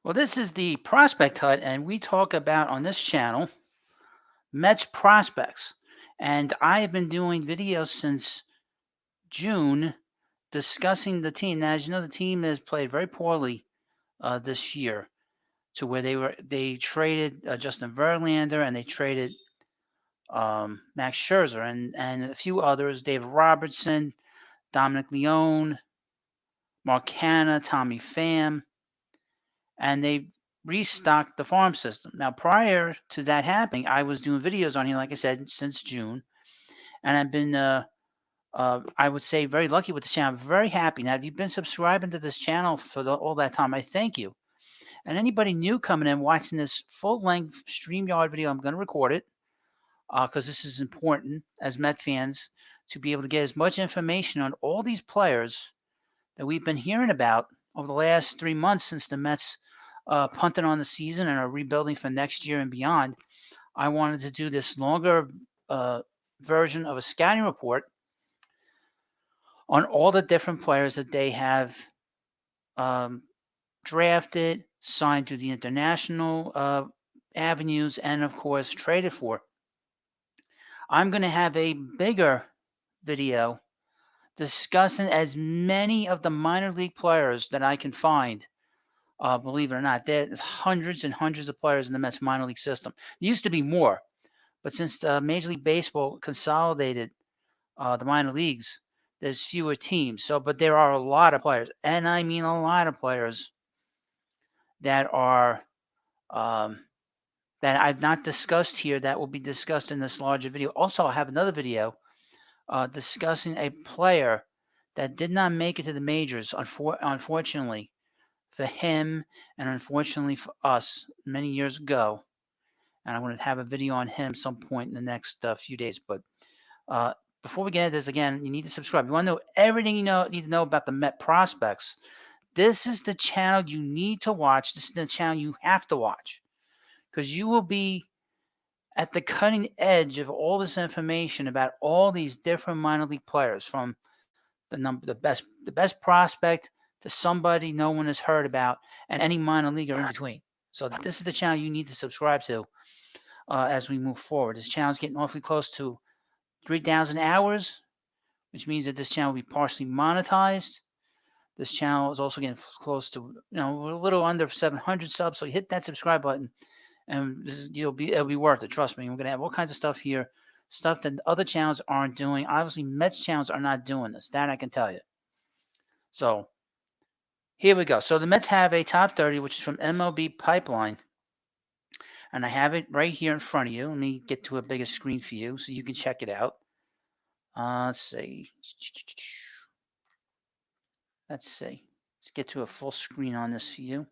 Well, this is the Prospect Hut, and we talk about on this channel Mets prospects. And I have been doing videos since June discussing the team. Now, as you know, the team has played very poorly this year, to where they traded Justin Verlander and they traded Max Scherzer and a few others, David Robertson, Dominic Leone, Mark Hanna, Tommy Pham, and they restocked the farm system. Now, prior to that happening, I was doing videos on here, like I said, since June, and I've been, I would say, very lucky with the channel. I'm very happy. Now, if you've been subscribing to this channel for all that time, I thank you. And anybody new coming in watching this full-length StreamYard video, I'm going to record it because this is important as Met fans to be able to get as much information on all these players that we've been hearing about over the last 3 months since the Mets punted on the season and are rebuilding for next year and beyond. I wanted to do this longer version of a scouting report on all the different players that they have drafted, signed to the international avenues, and of course traded for. I'm going to have a bigger video discussing as many of the minor league players that I can find. Believe it or not, there's hundreds and hundreds of players in the Mets minor league system. There used to be more, but since Major League Baseball consolidated the minor leagues, there's fewer teams. But there are a lot of players, and I mean a lot of players that are that I've not discussed here that will be discussed in this larger video. Also, I have another video discussing a player that did not make it to the majors, unfortunately for him and unfortunately for us many years ago. And I'm going to have a video on him some point in the next few days. But before we get into this, again, you need to subscribe. You want to know everything you need to know about the Met prospects. This is the channel you need to watch. This is the channel you have to watch because you will be at the cutting edge of all this information about all these different minor league players, from the best prospect to somebody no one has heard about, and any minor leaguer in between. So this is the channel you need to subscribe to as we move forward. This channel is getting awfully close to 3,000 hours, which means that this channel will be partially monetized. This channel is also getting close to, we're a little under 700 subs. So you hit that subscribe button, and it'll be worth it. Trust me. We're gonna have all kinds of stuff here, stuff that other channels aren't doing. Obviously, Mets channels are not doing this. That I can tell you. So here we go. So the Mets have a top 30, which is from MLB Pipeline. And I have it right here in front of you. Let me get to a bigger screen for you so you can check it out. Let's see. Let's get to a full screen on this for you.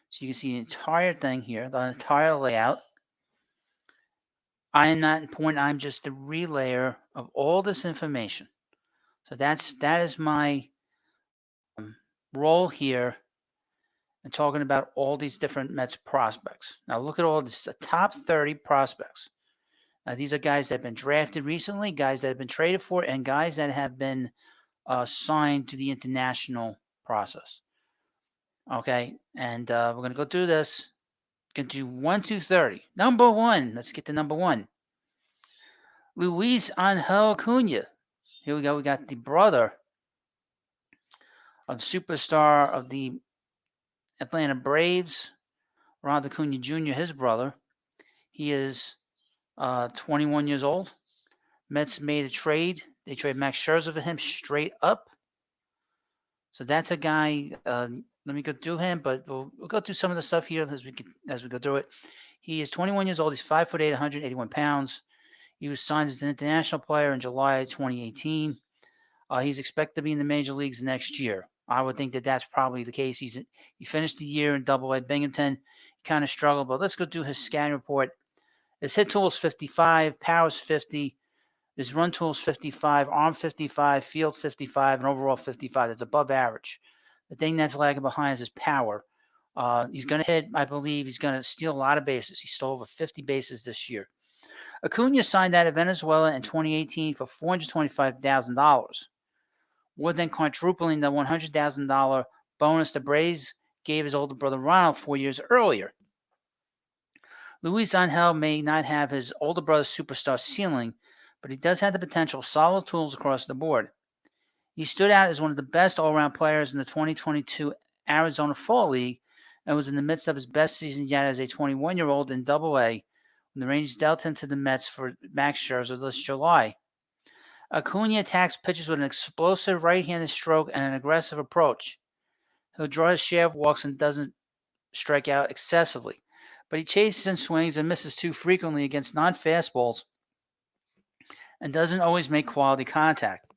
So you can see the entire thing here, the entire layout. I am not important. I'm just the relayer of all this information. So that is my role here in talking about all these different Mets prospects. Now look at all this. The top 30 prospects. Now these are guys that have been drafted recently, guys that have been traded for, and guys that have been signed to the international process. Okay, and we're going to go through this. We're going to do 1 to 30. Number 1. Let's get to number 1. Luis Angel Acuna. Here we go. We got the brother of superstar of the Atlanta Braves, Ronald Acuna Jr., his brother. He is 21 years old. Mets made a trade. They traded Max Scherzer for him straight up. So that's a guy. Let me go through him, but we'll go through some of the stuff here as we go through it. He is 21 years old. He's 5'8", 181 pounds. He was signed as an international player in July 2018. He's expected to be in the major leagues next year. I would think that that's probably the case. He finished the year in Double-A Binghamton. He kind of struggled, but let's go through his scouting report. His hit tool is 55, power is 50, his run tool is 55, arm 55, field 55, and overall 55. That's above average. The thing that's lagging behind is his power. He's going to hit, I believe, he's going to steal a lot of bases. He stole over 50 bases this year. Acuna signed out of Venezuela in 2018 for $425,000, more than quadrupling the $100,000 bonus the Braves gave his older brother Ronald 4 years earlier. Luis Angel may not have his older brother's superstar ceiling, but he does have the potential of solid tools across the board. He stood out as one of the best all-around players in the 2022 Arizona Fall League and was in the midst of his best season yet as a 21-year-old in Double-A when the Rangers dealt him to the Mets for Max Scherzer this July. Acuna attacks pitchers with an explosive right-handed stroke and an aggressive approach. He'll draw his share of walks and doesn't strike out excessively, but he chases and swings and misses too frequently against non-fastballs and doesn't always make quality contact.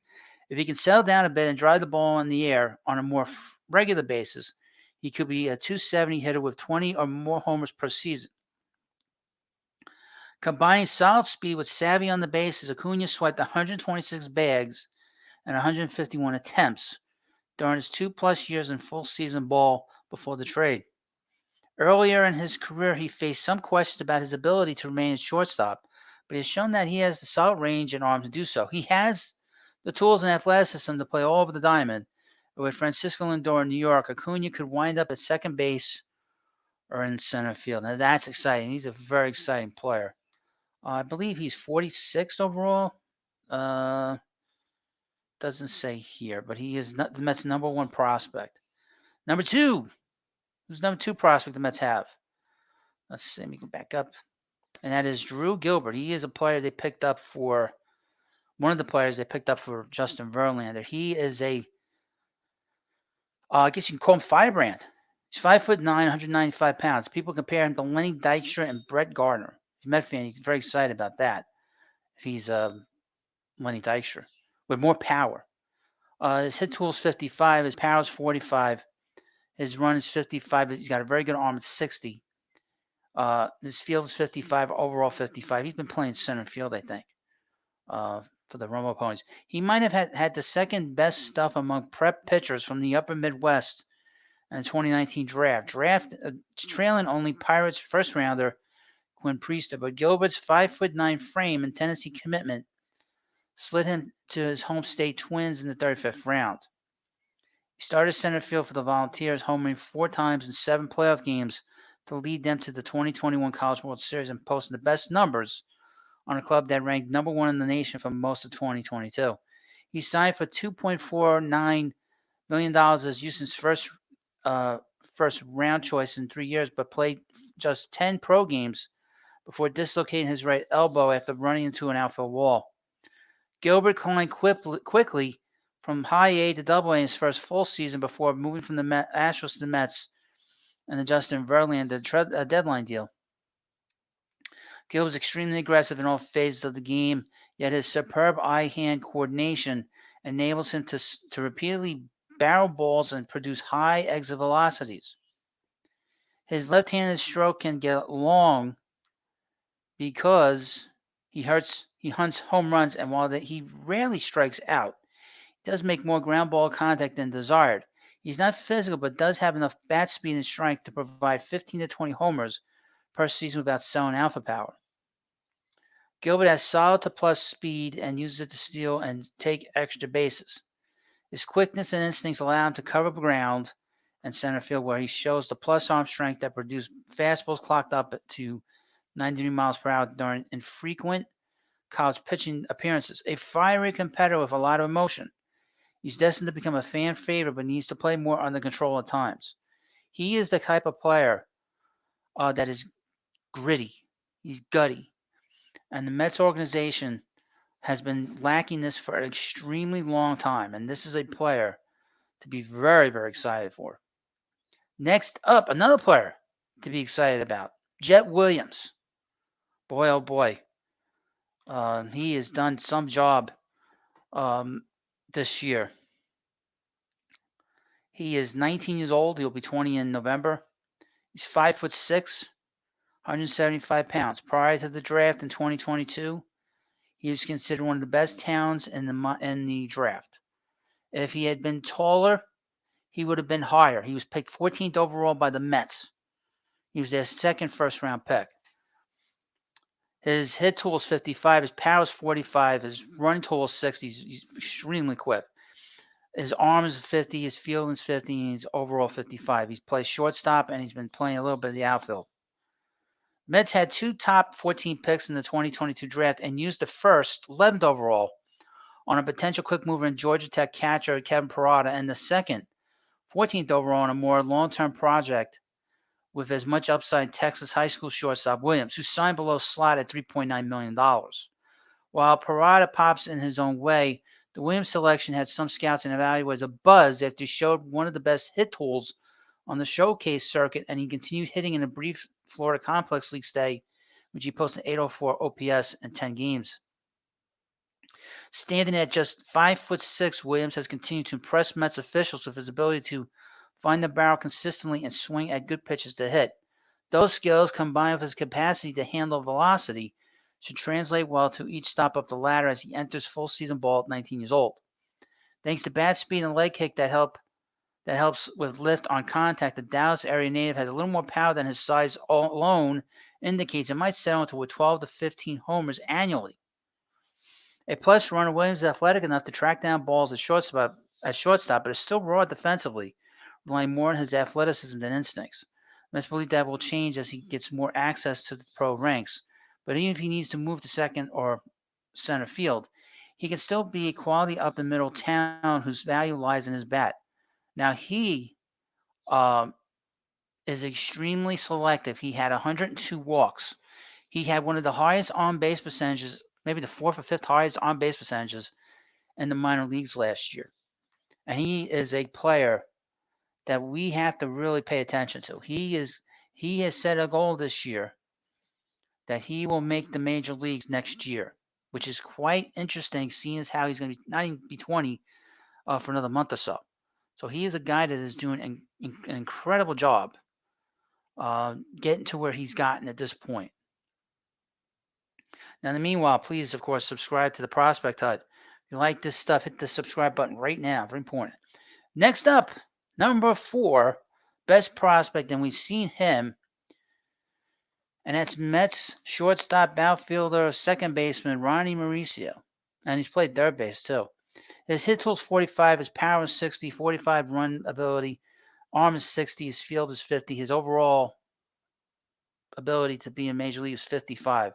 If he can settle down a bit and drive the ball in the air on a more regular basis, he could be a .270 hitter with 20 or more homers per season. Combining solid speed with savvy on the bases, Acuna swiped 126 bags and 151 attempts during his 2+ years in full season ball before the trade. Earlier in his career, he faced some questions about his ability to remain at shortstop, but he has shown that he has the solid range and arm to do so. He has the tools and athleticism to play all over the diamond. With Francisco Lindor in New York, Acuna could wind up at second base or in center field. Now that's exciting. He's a very exciting player. I believe he's 46th overall. Doesn't say here, but he is the Mets' number 1 prospect. Number 2. Who's number 2 prospect the Mets have? Let's see. Let me go back up. And that is Drew Gilbert. He is a player they picked up for one of the players they picked up for Justin Verlander. He is I guess you can call him firebrand. He's 5'9", 195 pounds. People compare him to Lenny Dykstra and Brett Gardner. If you're a Met fan, he's very excited about that. If he's Lenny Dykstra with more power. His hit tool is 55. His power is 45. His run is 55. He's got a very good arm at 60. His field is 55. Overall 55. He's been playing center field, I think, for the Romo Ponies. He might have had the second best stuff among prep pitchers from the upper Midwest in the 2019 draft. Trailing only Pirates first rounder Quinn Priester, but Gilbert's 5'9" frame and Tennessee commitment slid him to his home state Twins in the 35th round. He started center field for the Volunteers, homering 4 times in 7 playoff games to lead them to the 2021 College World Series and posting the best numbers on a club that ranked number 1 in the nation for most of 2022. He signed for $2.49 million as Houston's first round choice in 3 years, but played just 10 pro games before dislocating his right elbow after running into an outfield wall. Gilbert climbed quickly from high A to Double A in his first full season before moving from the Astros to the Mets and the Justin Verlander deadline deal. Gil was extremely aggressive in all phases of the game, yet his superb eye-hand coordination enables him to repeatedly barrel balls and produce high exit velocities. His left-handed stroke can get long because he hunts home runs, and while he rarely strikes out, he does make more ground ball contact than desired. He's not physical, but does have enough bat speed and strength to provide 15 to 20 homers per season without selling alpha power. Gilbert has solid to plus speed and uses it to steal and take extra bases. His quickness and instincts allow him to cover ground in center field, where he shows the plus arm strength that produces fastballs clocked up to 93 miles per hour during infrequent college pitching appearances. A fiery competitor with a lot of emotion. He's destined to become a fan favorite, but needs to play more under control at times. He is the type of player that is gritty. He's gutty. And the Mets organization has been lacking this for an extremely long time. And this is a player to be very, very excited for. Next up, another player to be excited about. Jet Williams. Boy, oh boy. He has done some job this year. He is 19 years old. He'll be 20 in November. He's 5'6", 175 pounds. Prior to the draft in 2022, he was considered one of the best talents in the draft. If he had been taller, he would have been higher. He was picked 14th overall by the Mets. He was their second first-round pick. His hit tool is 55. His power is 45. His running tool is 60. He's extremely quick. His arm is 50, his fielding is 50, and he's overall 55. He's played shortstop, and he's been playing a little bit of the outfield. Mets had 2 top 14 picks in the 2022 draft and used the first, 11th overall, on a potential quick mover in Georgia Tech catcher Kevin Parada, and the second, 14th overall, on a more long-term project with as much upside Texas high school shortstop Williams, who signed below slot at $3.9 million. While Parada pops in his own way, the Williams selection had some scouts and evaluators a buzz after he showed one of the best hit tools on the showcase circuit, and he continued hitting in a brief Florida Complex League stay, which he posted 804 OPS in 10 games. Standing at just 5'6", Williams has continued to impress Mets officials with his ability to find the barrel consistently and swing at good pitches to hit. Those skills, combined with his capacity to handle velocity, should translate well to each stop up the ladder as he enters full season ball at 19 years old. Thanks to bat speed and leg kick that helps with lift on contact, the Dallas area native has a little more power than his size alone indicates, and might settle into 12 to 15 homers annually. A plus runner, Williams is athletic enough to track down balls at shortstop, but is still raw defensively, relying more on his athleticism than instincts. Mets believe that will change as he gets more access to the pro ranks. But even if he needs to move to second or center field, he can still be a quality up the middle talent whose value lies in his bat. Now, he is extremely selective. He had 102 walks. He had one of the highest on-base percentages, maybe the 4th or 5th highest on-base percentages in the minor leagues last year. And he is a player that we have to really pay attention to. He has set a goal this year that he will make the major leagues next year, which is quite interesting, seeing as how he's going to not even be 20 for another month or so. So he is a guy that is doing an incredible job getting to where he's gotten at this point. Now, in the meanwhile, please, of course, subscribe to the Prospect Hut. If you like this stuff, hit the subscribe button right now. Very important. Next up, number 4, best prospect, and we've seen him, and that's Mets shortstop, outfielder, second baseman, Ronnie Mauricia. And he's played third base, too. His hit tool is 45, his power is 60, 45 run ability, arm is 60, his field is 50, his overall ability to be in Major League is 55.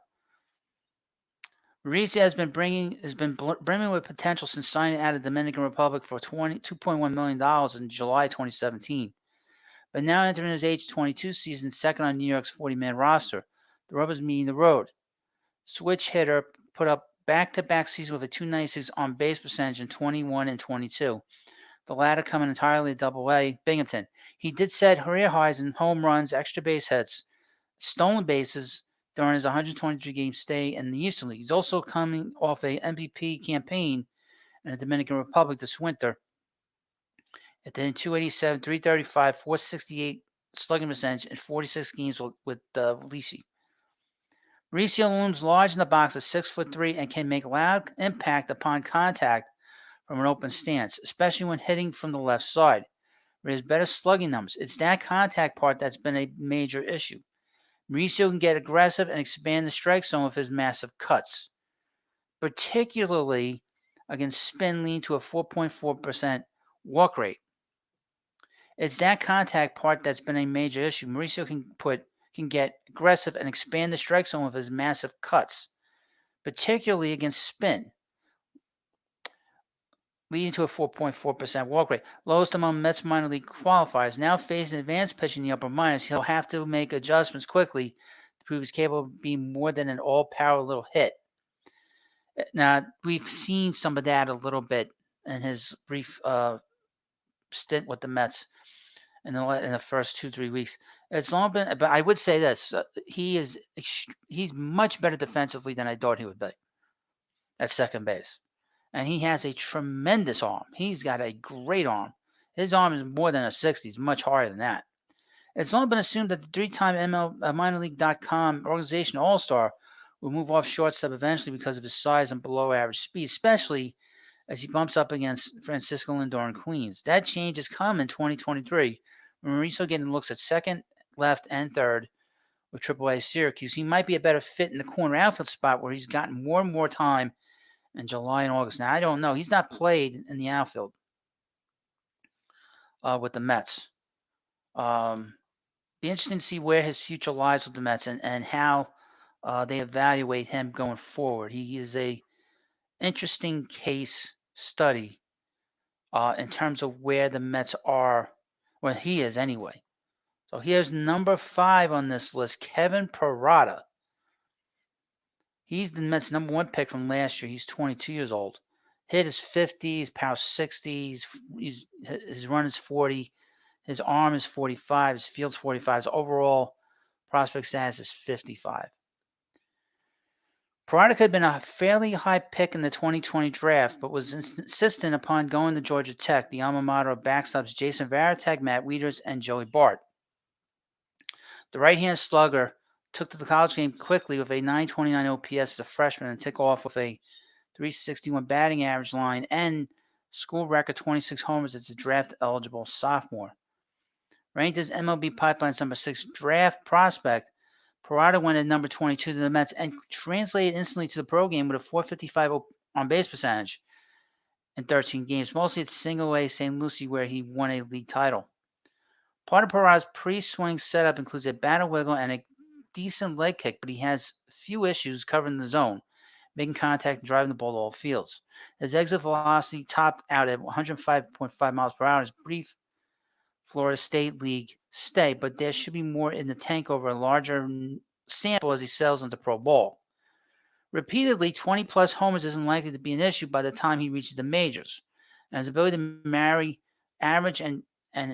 Mauricia has been brimming with potential since signing out of the Dominican Republic for $2.1 million in July 2017. But now entering his age 22 season, second on New York's 40-man roster, the rubber's meeting the road. Switch hitter put up back-to-back seasons with a .296 on-base percentage in 21 and 22. The latter coming entirely at Double-A Binghamton. He did set career highs in home runs, extra base hits, stolen bases during his 123-game stay in the Eastern League. He's also coming off a MVP campaign in the Dominican Republic this winter. At the 287, 335, 468 slugging percentage in 46 games with Mauricia. Mauricia looms large in the box at 6'3" and can make loud impact upon contact from an open stance, especially when hitting from the left side, where he has better slugging numbers. It's that contact part that's been a major issue. Mauricio can get aggressive and expand the strike zone with his massive cuts, particularly against spin, leading to a 4.4% walk rate. It's that contact part that's been a major issue. Mauricio can get aggressive and expand the strike zone with his massive cuts, particularly against spin, leading to a 4.4% walk rate. Lowest among Mets minor league qualifiers. Now facing advanced pitching in the upper minors, he'll have to make adjustments quickly to prove he's capable of being more than an all-power little hit. Now, we've seen some of that a little bit in his brief stint with the Mets in the first 2-3 weeks. It's long been, but I would say this: he's much better defensively than I thought he would be at second base. And he has a tremendous arm. He's got a great arm. His arm is more than a 60. It's much higher than that. It's long been assumed that the 3-time minorleague.com organization All-Star will move off shortstop eventually because of his size and below-average speed, especially as he bumps up against Francisco Lindor and Queens. That change has come in 2023, when Mauricio getting looks at second, left, and third with AAA Syracuse. He might be a better fit in the corner outfield spot where he's gotten more and more time in July and August. Now, I don't know. He's not played in the outfield. with the Mets. Be interesting to see where his future lies with the Mets and how they evaluate him going forward. He is a interesting case study in terms of where the Mets are, where he is anyway. So here's number 5 on this list, Kevin Parada. He's the Mets' number 1 pick from last year. He's 22 years old. Hit is 50, his power 60, his run is 40, his arm is 45, his field's 45, his overall prospect status is 55. Parada could have been a fairly high pick in the 2020 draft, but was insistent upon going to Georgia Tech, the alma mater of backstops Jason Varitek, Matt Wieters, and Joey Bart. The right-hand slugger took to the college game quickly with a 929 OPS as a freshman and took off with a 361 batting average line and school record 26 homers as a draft-eligible sophomore. Ranked as MLB Pipeline's number 6 draft prospect, Parada went at number 22 to the Mets and translated instantly to the pro game with a 455 on-base percentage in 13 games, mostly at single-A St. Lucie where he won a league title. Part of Parada's pre-swing setup includes a battle wiggle and a decent leg kick, but he has few issues covering the zone, making contact and driving the ball to all fields. His exit velocity topped out at 105.5 miles per hour in his brief Florida State League stay, but there should be more in the tank over a larger sample as he settles into pro ball. Repeatedly, 20-plus homers isn't likely to be an issue by the time he reaches the majors, and his ability to marry average and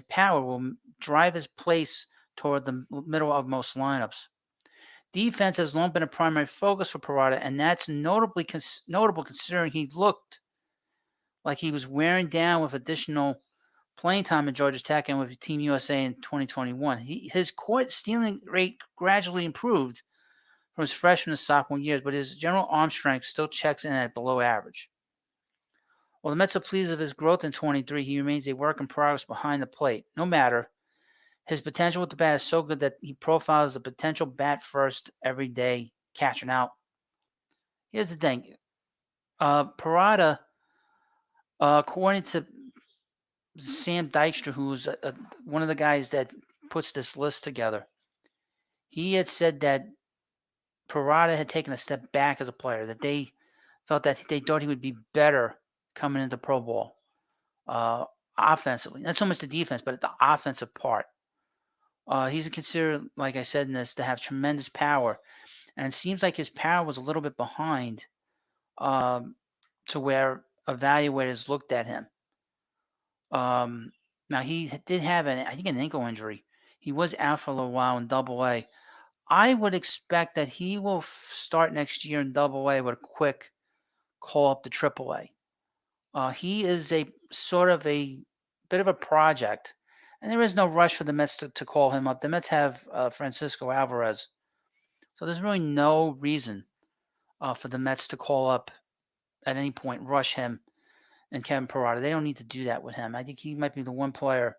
power will drive his place toward the middle of most lineups. Defense has long been a primary focus for Parada, and that's notable considering he looked like he was wearing down with additional playing time at Georgia Tech and with Team USA in 2021. His court stealing rate gradually improved from his freshman to sophomore years, but his general arm strength still checks in at below average. While the Mets are pleased with his growth in 23, he remains a work in progress behind the plate. No matter, his potential with the bat is so good that he profiles as a potential bat-first, everyday catcher. Now, here's the thing. Parada, according to Sam Dykstra, who's one of the guys that puts this list together, he had said that Parada had taken a step back as a player, that they felt that they thought he would be better coming into pro ball offensively. Not so much the defense, but the offensive part. He's considered, like I said in this, to have tremendous power, and it seems like his power was a little bit behind to where evaluators looked at him. Now, he did have, I think, an ankle injury. He was out for a little while in Double-A. I would expect that he will start next year in Double-A with a quick call up to Triple-A. He is a sort of a bit of a project, and there is no rush for the Mets to call him up. The Mets have Francisco Alvarez, so there's really no reason for the Mets to call up at any point, rush him and Kevin Parada. They don't need to do that with him. I think he might be the one player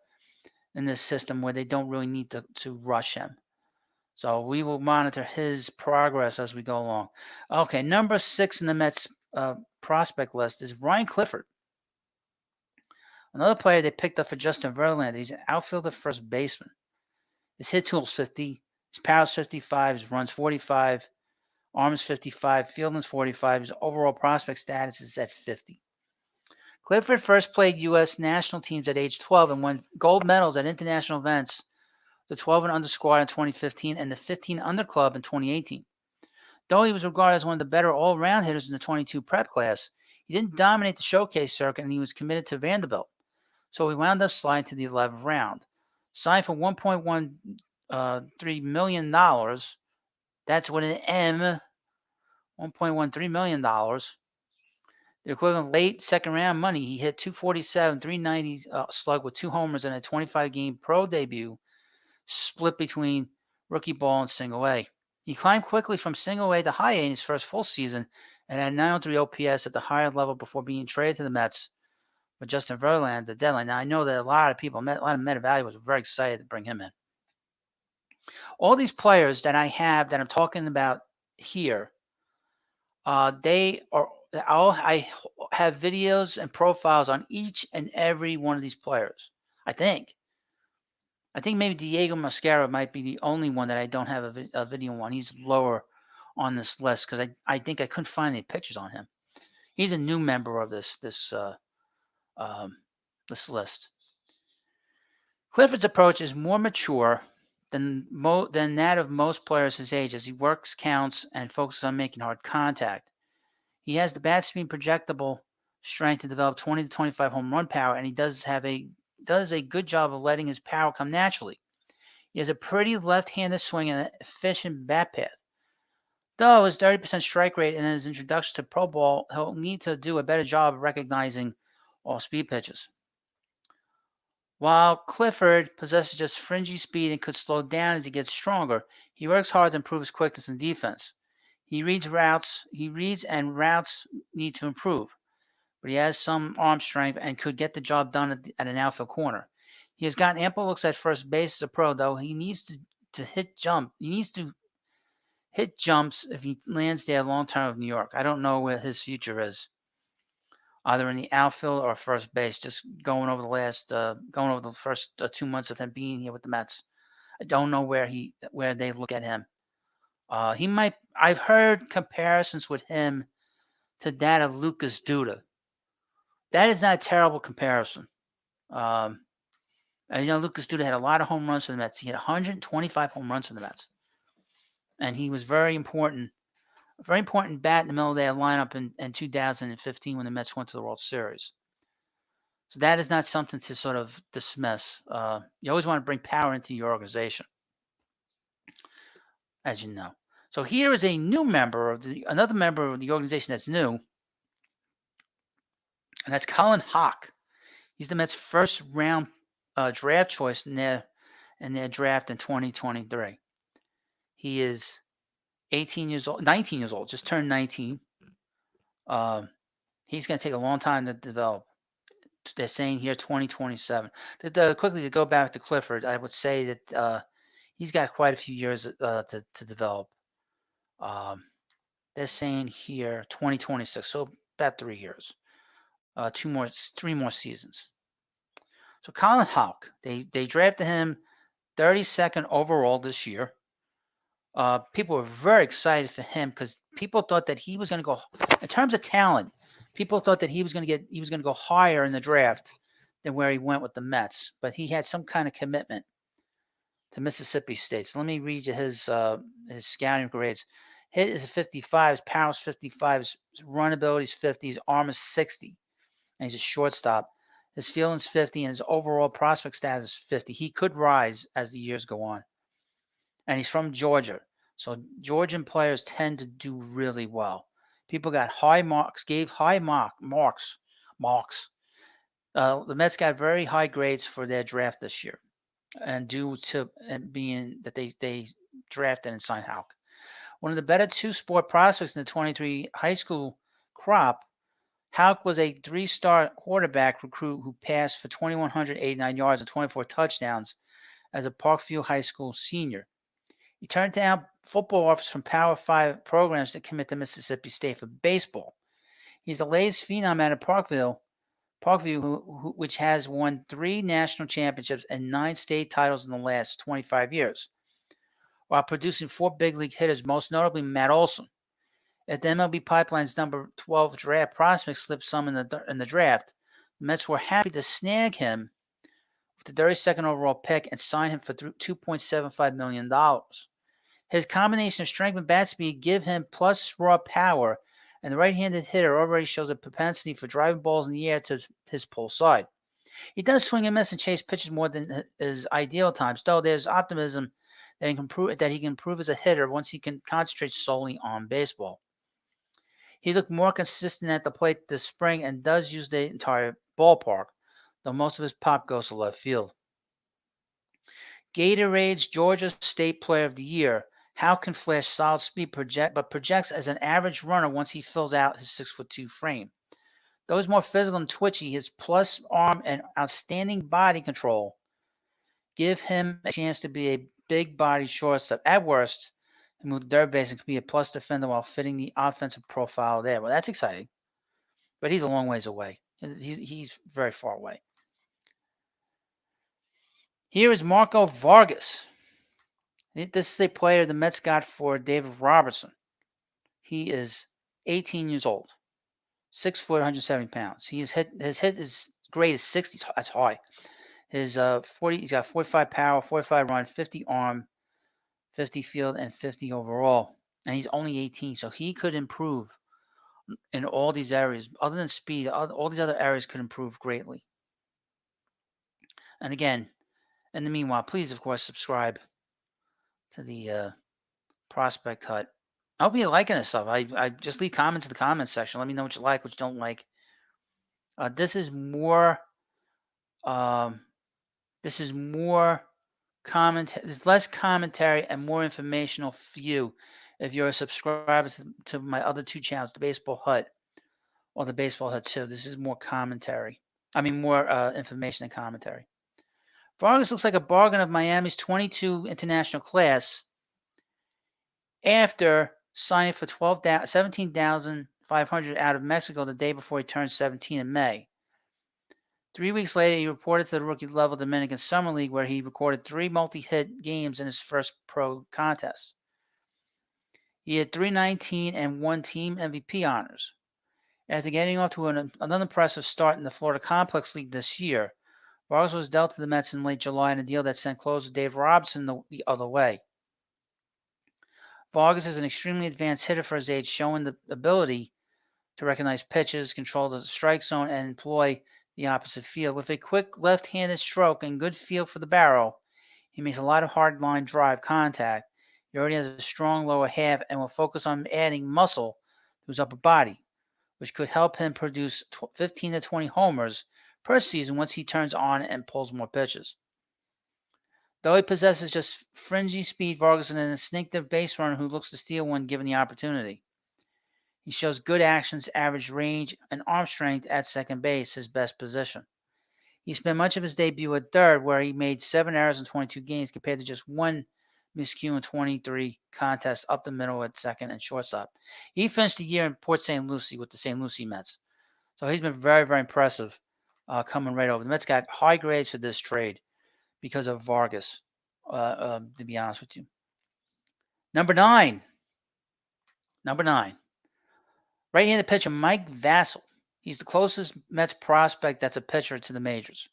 in this system where they don't really need to rush him. So we will monitor his progress as we go along. Okay, number 6 in the Mets prospect list is Ryan Clifford. Another player they picked up for Justin Verlander. He's an outfielder first baseman. His hit tool is 50. His power is 55. His runs 45. Arm is 55. Fielding is 45. His overall prospect status is at 50. Clifford first played U.S. national teams at age 12 and won gold medals at international events, the 12 and under squad in 2015 and the 15 under club in 2018. Though he was regarded as one of the better all-around hitters in the 22 prep class, he didn't dominate the showcase circuit and he was committed to Vanderbilt. So he wound up sliding to the 11th round. Signed for $1.13 million. That's with an M, $1.13 million. The equivalent of late second round money. He hit 247, 390 slug with 2 homers and a 25-game pro debut split between rookie ball and single A. He climbed quickly from single A to high A in his first full season and had 903 OPS at the higher level before being traded to the Mets with Justin Verlander at the deadline. Now, I know that a lot of Met evaluators were very excited to bring him in. All these players that I have that I'm talking about here, I have videos and profiles on each and every one of these players. I think. I think maybe Diego Mascara might be the only one that I don't have a video on. He's lower on this list because I think I couldn't find any pictures on him. He's a new member of um, this list. Clifford's approach is more mature than that of most players his age as he works, counts, and focuses on making hard contact. He has the bat speed projectable strength to develop 20 to 25 home run power, and he does a good job of letting his power come naturally. He has a pretty left-handed swing and an efficient bat path. Though his 30% strike rate and his introduction to pro ball, he'll need to do a better job of recognizing all speed pitches. While Clifford possesses just fringy speed and could slow down as he gets stronger, he works hard to improve his quickness and defense. He reads and routes need to improve, but he has some arm strength and could get the job done at an outfield corner. He has gotten ample looks at first base as a pro, though he needs to hit jump. He needs to hit jumps if he lands there long term of New York. I don't know where his future is, either in the outfield or first base. Just going over the first 2 months of him being here with the Mets, I don't know where they look at him. He might. I've heard comparisons with him to that of Lucas Duda. That is not a terrible comparison. Lucas Duda had a lot of home runs for the Mets. He had 125 home runs for the Mets, and he was very important bat in the middle of their lineup in 2015 when the Mets went to the World Series. So that is not something to sort of dismiss. You always want to bring power into your organization, as you know. So here is another member of the organization that's new, and that's Colin Hawk. He's the Mets' first round draft choice in their draft in 2023. He is 19 years old, just turned 19. He's going to take a long time to develop. They're saying here 2027. Quickly to go back to Clifford, I would say that he's got quite a few years to develop. They're saying here 2026, so about 3 years, 3 more seasons. So Colin Houck, they drafted him 32nd overall this year. People were very excited for him because people thought that he was going to go, in terms of talent, people thought that he was going to go higher in the draft than where he went with the Mets. But he had some kind of commitment to Mississippi State. So let me read you his scouting grades. Hit is a 55, his power is 55, his run ability is 50, his arm is 60, and he's a shortstop. His fielding is 50, and his overall prospect status is 50. He could rise as the years go on. And he's from Georgia. So Georgian players tend to do really well. People got high marks, gave high marks. The Mets got very high grades for their draft this year, and due to being that they drafted and signed Houck. One of the better two-sport prospects in the 23 high school crop, Houck was a 3-star quarterback recruit who passed for 2,189 yards and 24 touchdowns as a Parkview High School senior. He turned down football offers from Power 5 programs to commit to Mississippi State for baseball. He's the latest phenom out of Parkview, which has won 3 national championships and 9 state titles in the last 25 years, while producing 4 big league hitters, most notably Matt Olson. At the MLB Pipeline's number 12 draft prospect slipped some in the draft, the Mets were happy to snag him with the 32nd overall pick and sign him for $2.75 million. His combination of strength and bat speed give him plus raw power, and the right-handed hitter already shows a propensity for driving balls in the air to his pull side. He does swing and miss and chase pitches more than his ideal times, though there's optimism that he can improve as a hitter once he can concentrate solely on baseball. He looked more consistent at the plate this spring and does use the entire ballpark, though most of his pop goes to left field. Gatorade's Georgia State Player of the Year, Houck can flash solid speed, but projects as an average runner once he fills out his 6'2" frame. Though he's more physical and twitchy, his plus arm and outstanding body control give him a chance to be a big-bodied shortstop. At worst, he moved to third base and can be a plus defender while fitting the offensive profile there. Well, that's exciting, but he's a long ways away. He's very far away. Here is Marco Vargas. This is a player the Mets got for David Robertson. He is 18 years old, 6 foot, 170 pounds. His hit is grade is 60. That's high. His 40. He's got 45 power, 45 run, 50 arm, 50 field, and 50 overall. And he's only 18, so he could improve in all these areas. Other than speed, all these other areas could improve greatly. And again, in the meanwhile, please, of course, subscribe to the Prospect Hut. I hope you're liking this stuff. I just leave comments in the comments section. Let me know what you like, what you don't like. This is more. This is more commentary. There's less commentary and more informational for you if you're a subscriber to my other two channels, the Baseball Hut or the Baseball Hut 2. This is more commentary. I mean, more information and commentary. Vargas looks like a bargain of Miami's 22 international class after signing for $17,500 out of Mexico the day before he turned 17 in May. 3 weeks later, he reported to the rookie-level Dominican Summer League, where he recorded 3 multi-hit games in his first pro contest. He had .319 and 1 team MVP honors. After getting off to another impressive start in the Florida Complex League this year, Vargas was dealt to the Mets in late July in a deal that sent closer Dave Robinson the other way. Vargas is an extremely advanced hitter for his age, showing the ability to recognize pitches, control the strike zone, and employ the opposite field. With a quick left-handed stroke and good feel for the barrel, he makes a lot of hard line drive contact. He already has a strong lower half and will focus on adding muscle to his upper body, which could help him produce 15 to 20 homers per season once he turns on and pulls more pitches. Though he possesses just fringy speed, Vargas is an instinctive base runner who looks to steal one given the opportunity. He shows good actions, average range, and arm strength at second base, his best position. He spent much of his debut at third, where he made 7 errors in 22 games compared to just 1 miscue in 23 contests up the middle at second and shortstop. He finished the year in Port St. Lucie with the St. Lucie Mets. So he's been very, very impressive coming right over. The Mets got high grades for this trade because of Vargas, to be honest with you. Number 9. Right-handed pitcher Mike Vassell. He's the closest Mets prospect that's a pitcher to the majors.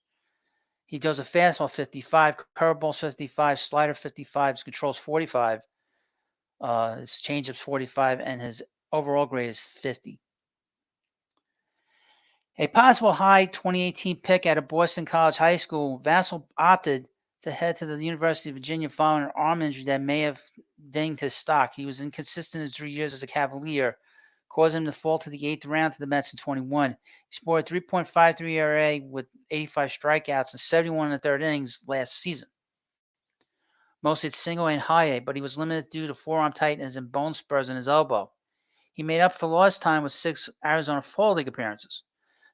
He throws a fastball 55, curveballs 55, slider 55, his controls 45, his changeup's 45, and his overall grade is 50. A possible high 2018 pick out of Boston College High School, Vassell opted to head to the University of Virginia following an arm injury that may have dinged his stock. He was inconsistent his 3 years as a Cavalier, causing him to fall to the 8th round to the Mets in 21. He scored 3.53 ERA with 85 strikeouts and 71 in the third innings last season. Mostly at single and high A, but he was limited due to forearm tightness and bone spurs in his elbow. He made up for lost time with 6 Arizona Fall League appearances.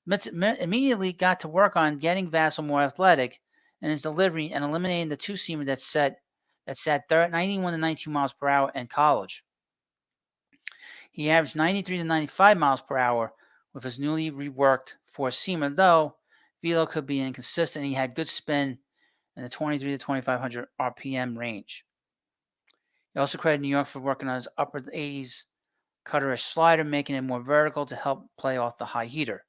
Mets immediately got to work on getting Vassell more athletic in his delivery and eliminating the two-seamer that sat 91 to 92 miles per hour in college. He averaged 93 to 95 miles per hour with his newly reworked four-seamer, though velo could be inconsistent. He had good spin in the 23 to 2500 RPM range. He also credited New York for working on his upper 80s cutterish slider, making it more vertical to help play off the high heater.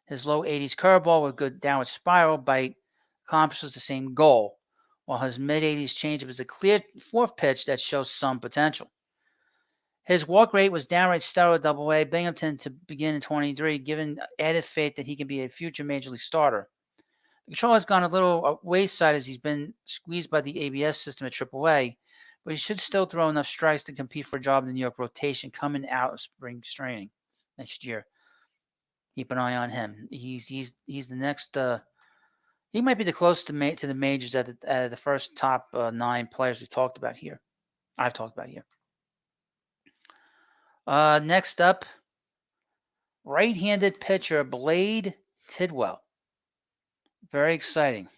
His low 80s curveball with good downward spiral bite accomplishes the same goal, while his mid-80s changeup is a clear fourth pitch that shows some potential. His walk rate was downright stellar at AA, Binghamton to begin in 23, giving added faith that he can be a future Major League starter. The control has gone a little wayside as he's been squeezed by the ABS system at AAA, but he should still throw enough strikes to compete for a job in the New York rotation coming out of spring training next year. Keep an eye on him. He's the next. He might be the closest to the majors at the first top 9 players we've talked about here. I've talked about here. Next up, right-handed pitcher Blade Tidwell. Very exciting.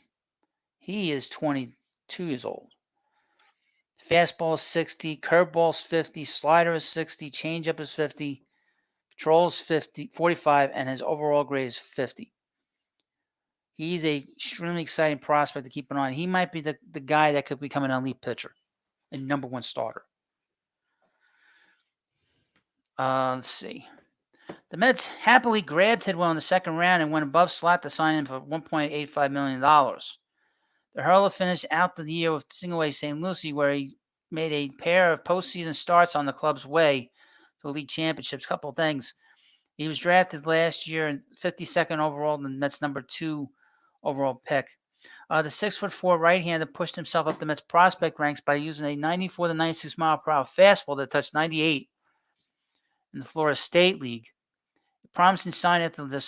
He is 22 years old. Fastball is 60, curveball is 50, slider is 60, changeup is 50, controls 45, and his overall grade is 50. He's a extremely exciting prospect to keep an eye on. He might be the guy that could become an elite pitcher, a number one starter. Let's see. The Mets happily grabbed Tidwell in the second round and went above slot to sign him for $1.85 million. The hurler finished out the year with single-A St. Lucie, where he made a pair of postseason starts on the club's way to elite championships. Couple of things. He was drafted last year in 52nd overall, the Mets' number 2 overall pick. The 6'4" right-hander pushed himself up the Mets prospect ranks by using a 94 to 96 mile per hour fastball that touched 98 in the Florida State League. A promising sign after the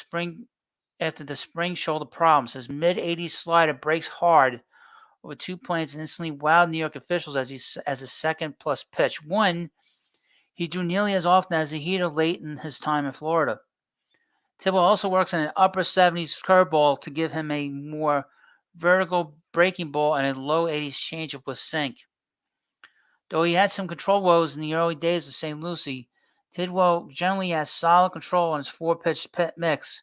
spring shoulder problems. His mid-80s slider breaks hard over 2 planes and instantly wowed New York officials as a second-plus pitch. One, he drew nearly as often as a heater late in his time in Florida. Tidwell also works on an upper 70s curveball to give him a more vertical breaking ball and a low 80s changeup with sink. Though he had some control woes in the early days of St. Lucie, Tidwell generally has solid control on his 4-pitch mix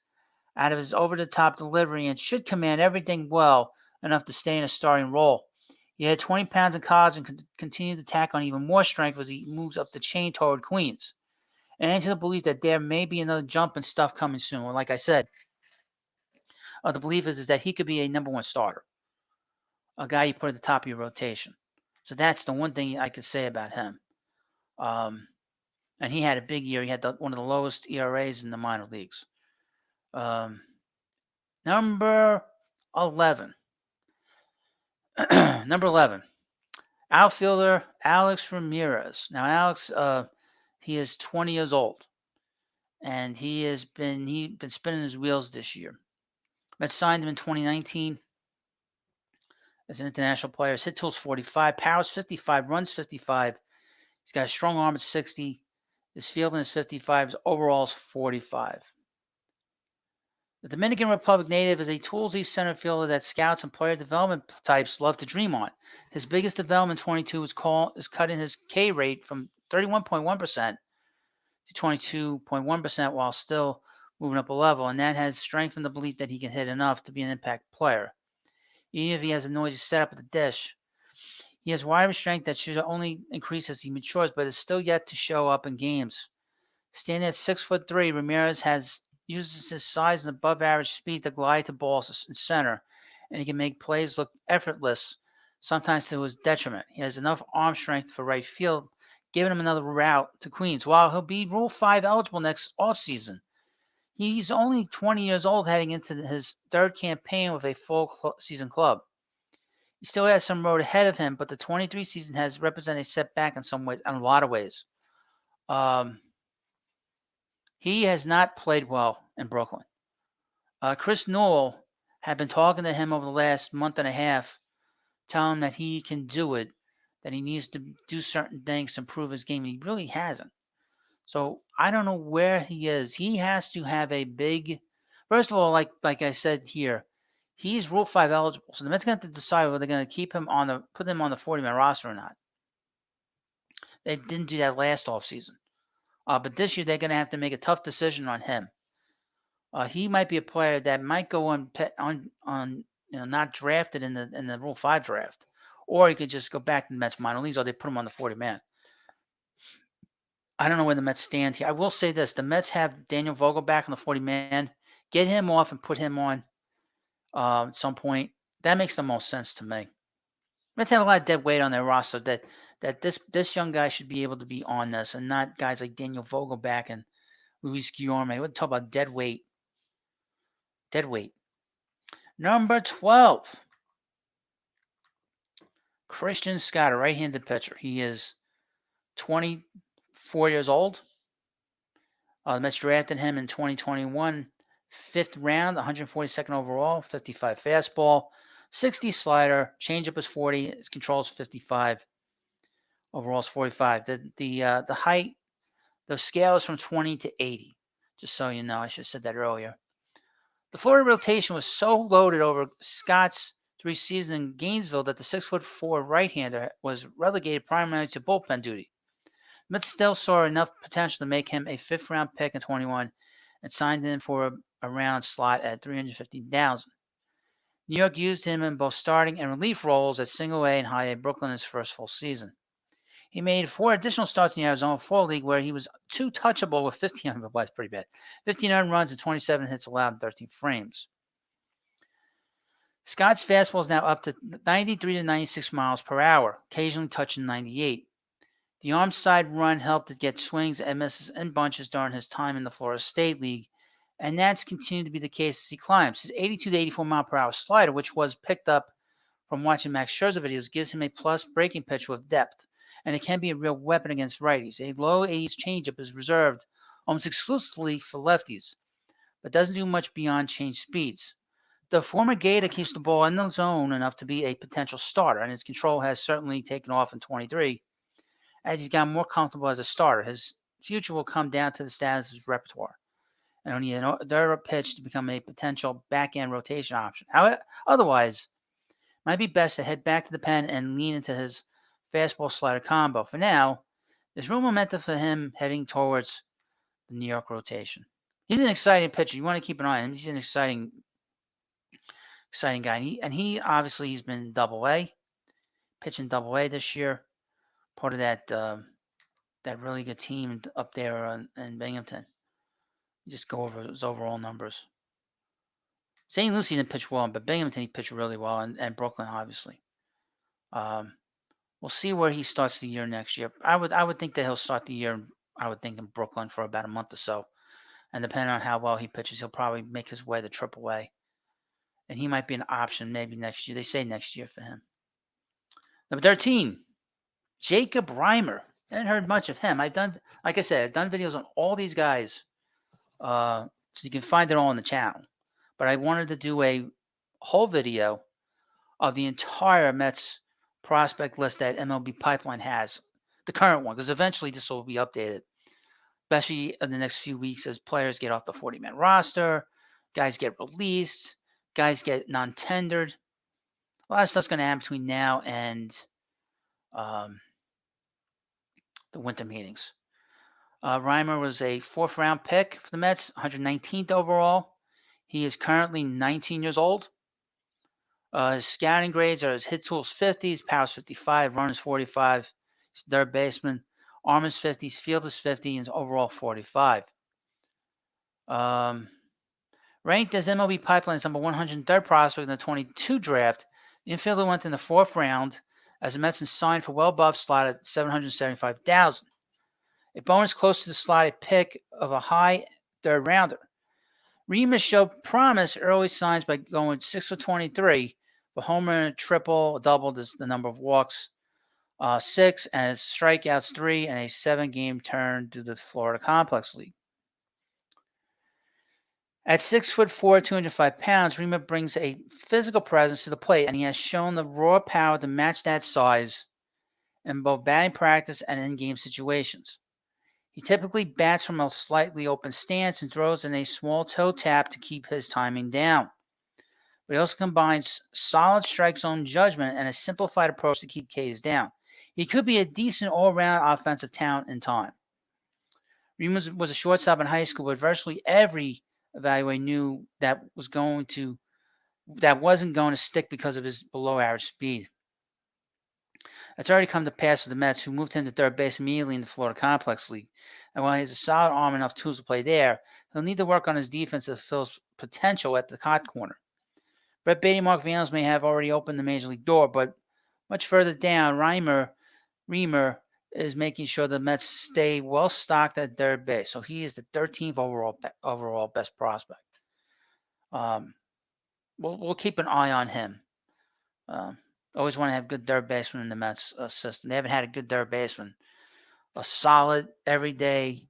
out of his over-the-top delivery and should command everything well enough to stay in a starting role. He had 20 pounds in college and continued to tack on even more strength as he moves up the chain toward Queens. And into the belief that there may be another jump and stuff coming soon. Well, like I said, the belief is that he could be a number one starter, a guy you put at the top of your rotation. So that's the one thing I could say about him. And he had a big year. He had one of the lowest ERAs in the minor leagues. Number 11. Number 11. Outfielder Alex Ramirez. Now, Alex, he is 20 years old. And he's been spinning his wheels this year. Mets signed him in 2019 as an international player. His hit tool's 45, power's 55, runs 55. He's got a strong arm at 60. His fielding is 55. His overall's 45. The Dominican Republic native is a toolsy center fielder that scouts and player development types love to dream on. His biggest development in 22 is cutting his K rate from 31.1% to 22.1% while still moving up a level, and that has strengthened the belief that he can hit enough to be an impact player. Even if he has a noisy setup at the dish, he has wide strength that should only increase as he matures, but is still yet to show up in games. Standing at 6'3", Ramirez uses his size and above-average speed to glide to balls in center, and he can make plays look effortless, sometimes to his detriment. He has enough arm strength for right field, giving him another route to Queens, while he'll be Rule 5 eligible next offseason. He's only 20 years old heading into his third campaign with a full season club. He still has some road ahead of him, but the 23 season has represented a setback in some ways, in a lot of ways. He has not played well in Brooklyn. Chris Newell had been talking to him over the last month and a half, telling him that he can do it, that he needs to do certain things to improve his game, and he really hasn't. So I don't know where he is. He has to have a big. First of all, like I said here, he's Rule 5 eligible. So the Mets going to have to decide whether they're going to keep him put him on the 40-man roster or not. They didn't do that last offseason. But this year they're going to have to make a tough decision on him. He might be a player that might go on not drafted in the Rule 5 draft, or he could just go back to the Mets minor leagues, or they put him on the 40-man. I don't know where the Mets stand here. I will say this: the Mets have Daniel Vogelbach on the 40-man. Get him off and put him on at some point. That makes the most sense to me. Mets have a lot of dead weight on their roster that this young guy should be able to be on this, and not guys like Daniel Vogelbach and Luis Guillorme. We're talking about dead weight. Dead weight. Number 12. Christian Scott, a right-handed pitcher. He is 24 years old. The Mets drafted him in 2021, 5th round, 142nd overall, 55 fastball, 60 slider, changeup is 40, his control is 55, overall is 45. The height, the scale is from 20 to 80, just so you know. I should have said that earlier. The Florida rotation was so loaded over Scott's 3 seasons in Gainesville that the 6'4" right-hander was relegated primarily to bullpen duty. The Mets still saw enough potential to make him a 5th-round pick in 21 and signed him for a round slot at $350,000. New York used him in both starting and relief roles at Single A and High A Brooklyn his first full season. He made 4 additional starts in the Arizona Fall League where he was too touchable with 15, well, that's pretty bad, 15 earned runs and 27 hits allowed in 13 frames. Scott's fastball is now up to 93 to 96 miles per hour, occasionally touching 98. The arm side run helped to get swings and misses in bunches during his time in the Florida State League, and that's continued to be the case as he climbs. His 82 to 84 mile per hour slider, which was picked up from watching Max Scherzer videos, gives him a plus breaking pitch with depth, and it can be a real weapon against righties. A low 80s changeup is reserved almost exclusively for lefties, but doesn't do much beyond change speeds. The former Gator keeps the ball in the zone enough to be a potential starter, and his control has certainly taken off in 23 as he's gotten more comfortable as a starter. His future will come down to the status of his repertoire and only another pitch to become a potential back-end rotation option. However, otherwise, it might be best to head back to the pen and lean into his fastball slider combo. For now, there's real momentum for him heading towards the New York rotation. He's an exciting pitcher. You want to keep an eye on him. He's an exciting guy. And he obviously he's been Double A, pitching Double A this year. Part of that really good team up there in Binghamton. You just go over his overall numbers. St. Lucie didn't pitch well, but Binghamton he pitched really well, and Brooklyn obviously. We'll see where he starts the year next year. I would think that he'll start the year. I would think in Brooklyn for about a month or so, and depending on how well he pitches, he'll probably make his way to AAA, and he might be an option maybe next year. They say next year for him. Number 13, Jacob Reimer. I haven't heard much of him. Like I said, I've done videos on all these guys, so you can find it all on the channel. But I wanted to do a whole video of the entire Mets prospect list that MLB Pipeline has, the current one, because eventually this will be updated, especially in the next few weeks as players get off the 40-man roster, guys get released, guys get non-tendered. A lot of stuff's going to happen between now and the winter meetings. Reimer was a 4th-round pick for the Mets, 119th overall. He is currently 19 years old. His scouting grades are his hit tools 50, his power is 55, run is 45, he's third baseman, arm is 50, his field is 50, and his overall 45. Ranked as MLB Pipeline's number 103rd prospect in the 22 draft, the infielder went in the 4th round as the Mets signed for well above slot at $775,000. A bonus close to the slotted pick of a high 3rd rounder. Reimer showed promise early signs by going 6 for 23, a homer and a triple, a double, the number of walks 6, and his strikeouts 3, and a 7-game turn to the Florida Complex League. At 6'4", 205 pounds, Reimer brings a physical presence to the plate, and he has shown the raw power to match that size in both batting practice and in-game situations. He typically bats from a slightly open stance and throws in a small toe tap to keep his timing down. But he also combines solid strike zone judgment and a simplified approach to keep Ks down. He could be a decent all-around offensive talent in time. Reimer was a shortstop in high school, but virtually every evaluator knew that wasn't going to stick because of his below-average speed. It's already come to pass for the Mets, who moved him to third base immediately in the Florida Complex League. And while he has a solid arm and enough tools to play there, he'll need to work on his defense to fulfill his potential at the hot corner. Brett Beatty and Mark Viennes may have already opened the major league door, but much further down, Reimer is making sure the Mets stay well stocked at third base. So he is the 13th overall best prospect. We'll keep an eye on him. Always want to have good third baseman in the Mets system. They haven't had a good third baseman, a solid, everyday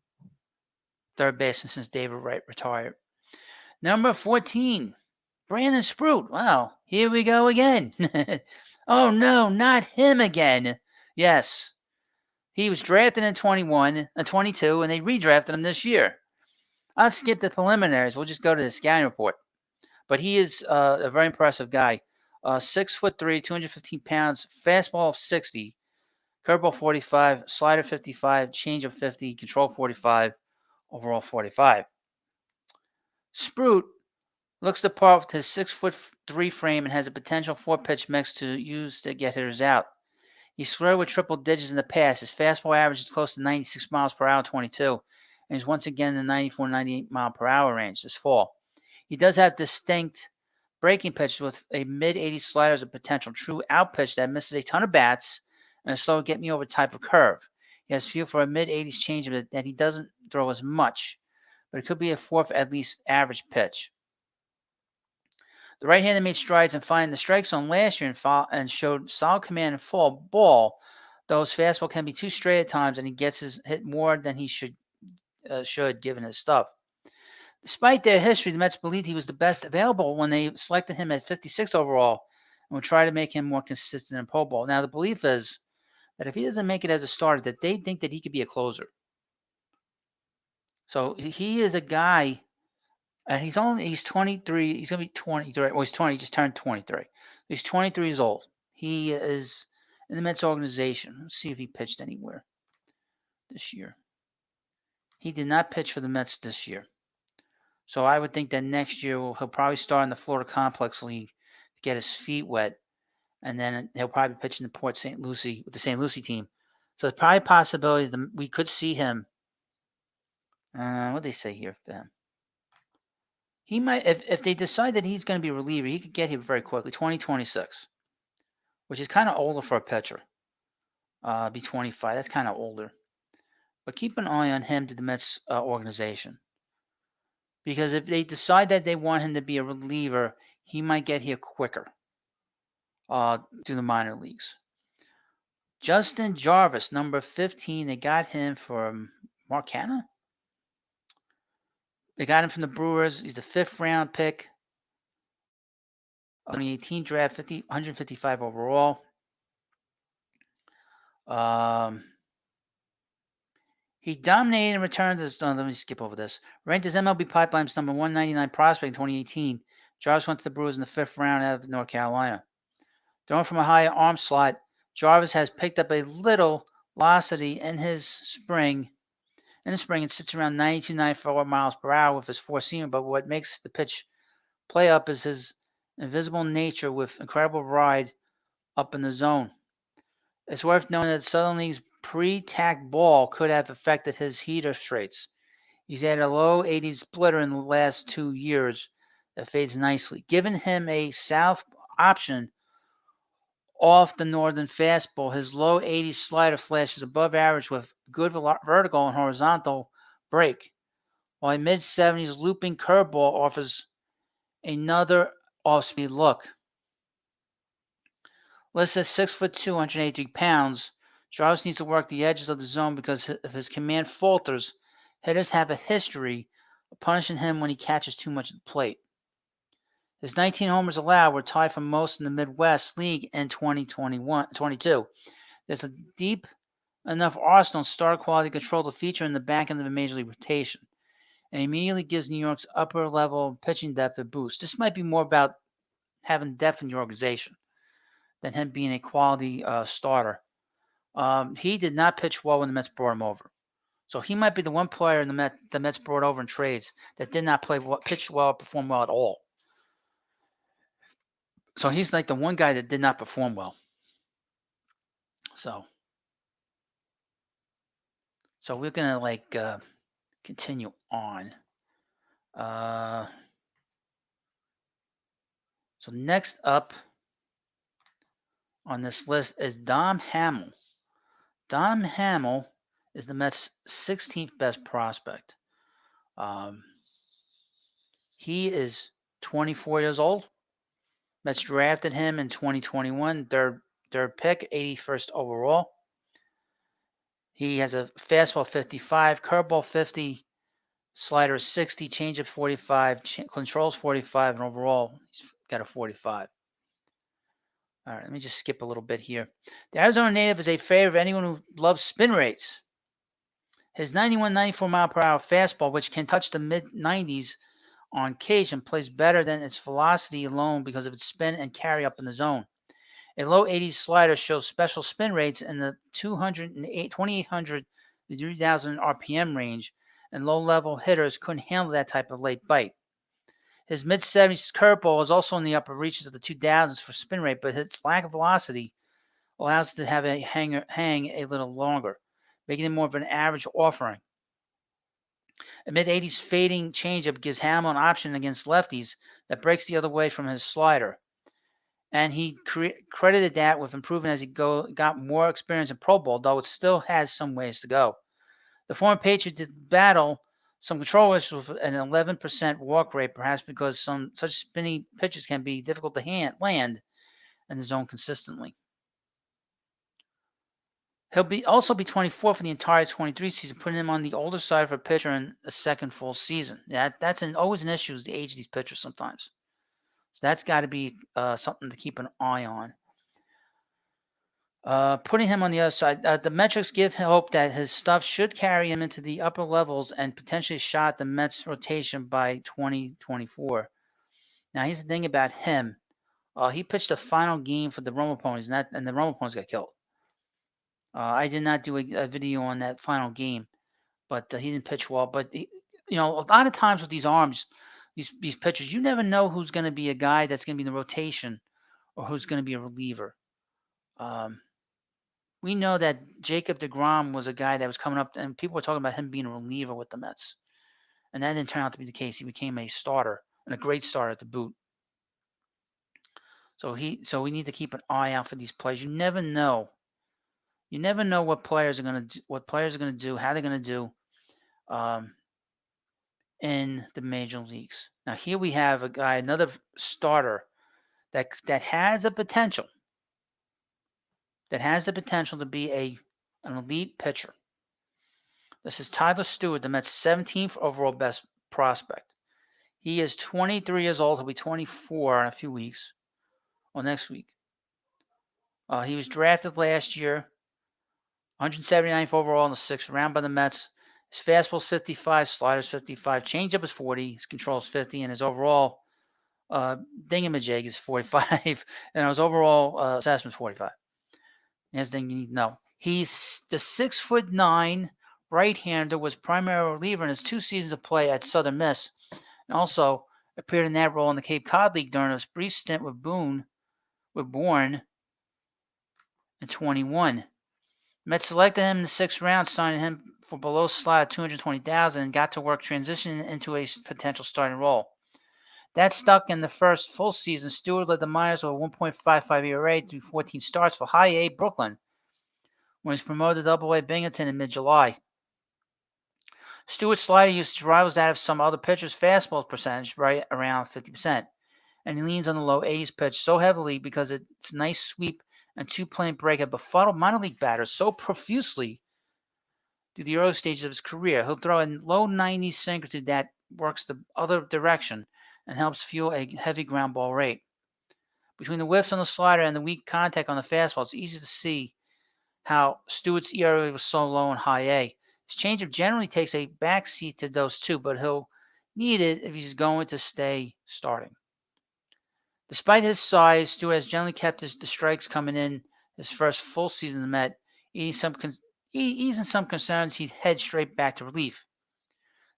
third baseman since David Wright retired. Number 14, Brandon Spruit. Wow, here we go again. Oh, no, not him again. Yes, he was drafted in 22, and they redrafted him this year. I'll skip the preliminaries. We'll just go to the scouting report. But he is a very impressive guy. 6'3", 215 pounds, fastball of 60, curveball 45, slider 55, changeup 50, control 45, overall 45. Spruit Looks the part with his 6'3" frame and has a potential 4-pitch mix to use to get hitters out. He's flirted with triple digits in the past. His fastball average is close to 96 miles per hour, 22, and he's once again in the 94, 98 mile per hour range this fall. He does have distinct breaking pitches with a mid-80s slider as a potential true out pitch that misses a ton of bats and a slow get-me-over type of curve. He has feel for a mid-80s changeup that he doesn't throw as much, but it could be a fourth at least average pitch. The right-hander made strides in finding the strike zone last year and showed solid command and fall ball, though his fastball can be too straight at times and he gets his hit more than he should given his stuff. Despite their history, the Mets believed he was the best available when they selected him at 56 overall and would try to make him more consistent in Pro Bowl. Now, the belief is that if he doesn't make it as a starter, that they think that he could be a closer. So he is a guy, and he's 23. He's going to be 23. Well, he's 20. He just turned 23. He's 23 years old. He is in the Mets organization. Let's see if he pitched anywhere this year. He did not pitch for the Mets this year. So I would think that next year he'll probably start in the Florida Complex League to get his feet wet, and then he'll probably pitch in the Port St. Lucie with the St. Lucie team. So there's probably a possibility that we could see him. What do they say here for him? He might, if they decide that he's going to be a reliever, he could get here very quickly, 2026, which is kind of older for a pitcher. Be 25. That's kind of older. But keep an eye on him to the Mets organization. Because if they decide that they want him to be a reliever, he might get here quicker to the minor leagues. Justin Jarvis, number 15. They got him from Mark Hanna. They got him from the Brewers. He's the 5th round pick. 2018 draft, 155 overall. He dominated and returned this. Let me skip over this. Ranked as MLB Pipeline's number 199 prospect in 2018. Jarvis went to the Brewers in the 5th round out of North Carolina. Throwing from a high arm slot, Jarvis has picked up a little velocity in the spring and sits around 92, 94 miles per hour with his four-seamer, but what makes the pitch play up is his invisible nature with incredible ride up in the zone. It's worth noting that Southern League's pre-tacked ball could have affected his heater traits. He's had a low 80s splitter in the last 2 years that fades nicely. Given him a south option off the northern fastball, his low 80s slider flashes above average with good vertical and horizontal break, while a mid-70s looping curveball offers another off-speed look. Listed at 6'2", 183 pounds, Jarvis needs to work the edges of the zone because if his command falters, hitters have a history of punishing him when he catches too much at the plate. His 19 homers allowed were tied for most in the Midwest League in 2021-22. There's a deep enough arsenal and star quality control to feature in the back end of the major league rotation, and immediately gives New York's upper level pitching depth a boost. This might be more about having depth in your organization than him being a quality starter. He did not pitch well when the Mets brought him over. So he might be the one player in the Mets brought over in trades that did not pitch well or perform well at all. So he's like the one guy that did not perform well. So we're going to continue on. So next up on this list is Dom Hammel. Dom Hammel is the Mets' 16th best prospect. He is 24 years old. Mets drafted him in 2021, third pick, 81st overall. He has a fastball 55, curveball 50, slider 60, changeup 45, controls 45, and overall he's got a 45. All right, let me just skip a little bit here. The Arizona native is a favorite of anyone who loves spin rates. His 91, 94 mile per hour fastball, which can touch the mid-90s on occasion, plays better than its velocity alone because of its spin and carry up in the zone. A low 80s slider shows special spin rates in the 2,800 to 3,000 RPM range, and low-level hitters couldn't handle that type of late bite. His mid-70s curveball is also in the upper reaches of the 2000s for spin rate, but its lack of velocity allows it to have a hang a little longer, making it more of an average offering. A mid-80s fading changeup gives Hammel an option against lefties that breaks the other way from his slider. And he credited that with improving as he got more experience in Pro Bowl, though it still has some ways to go. The former Patriot did battle some control issues with an 11% walk rate, perhaps because some such spinny pitches can be difficult to land in the zone consistently. He'll also be 24 for the entire 23 season, putting him on the older side for a pitcher in a second full season. That's always an issue, is the age of these pitchers sometimes. So that's got to be something to keep an eye on. Putting him on the other side, the metrics give hope that his stuff should carry him into the upper levels and potentially shot the Mets rotation by 2024. Now, here's the thing about him. He pitched the final game for the Roma Ponies, and the Roma Ponies got killed. I did not do a video on that final game, but he didn't pitch well. But a lot of times with these arms, these pitchers, you never know who's going to be a guy that's going to be in the rotation or who's going to be a reliever. We know that Jacob deGrom was a guy that was coming up, and people were talking about him being a reliever with the Mets, and that didn't turn out to be the case. He became a starter, and a great starter to boot. So we need to keep an eye out for these players. You never know. You never know what players are going to do, how they're going to do in the major leagues. Now here we have a guy, another starter that has a potential. That has the potential to be an elite pitcher. This is Tyler Stewart, the Mets' 17th overall best prospect. He is 23 years old. He'll be 24 in a few weeks, or next week. He was drafted last year, 179th overall in the 6th round by the Mets. His fastball is 55, slider's 55, changeup is 40, his control is 50, and his overall dingamajig is 45, and his overall assessment is 45. Here's the thing you need to know. He's the 6'9" right-hander, was primary reliever in his 2 seasons of play at Southern Miss, and also appeared in that role in the Cape Cod League during a brief stint with Bourne in 21. Mets selected him in the 6th round, signing him for below slot at $220,000, and got to work transitioning into a potential starting role. That stuck in the first full season. Stewart led the minors with a 1.55 ERA through 14 starts for High A Brooklyn, when he was promoted to Double A Binghamton in mid-July. Stewart's slider usage rivals that of some other pitchers' fastball percentage, right around 50%, and he leans on the low 80s pitch so heavily because its nice sweep and two-plane break have befuddled minor league batters so profusely through the early stages of his career. He'll throw a low 90s sinker to that works the other direction and helps fuel a heavy ground ball rate. Between the whiffs on the slider and the weak contact on the fastball, it's easy to see how Stewart's ERA was so low in High A. His changeup generally takes a backseat to those two, but he'll need it if he's going to stay starting. Despite his size, Stewart has generally kept the strikes coming in his first full season in the Met, easing some concerns he'd head straight back to relief.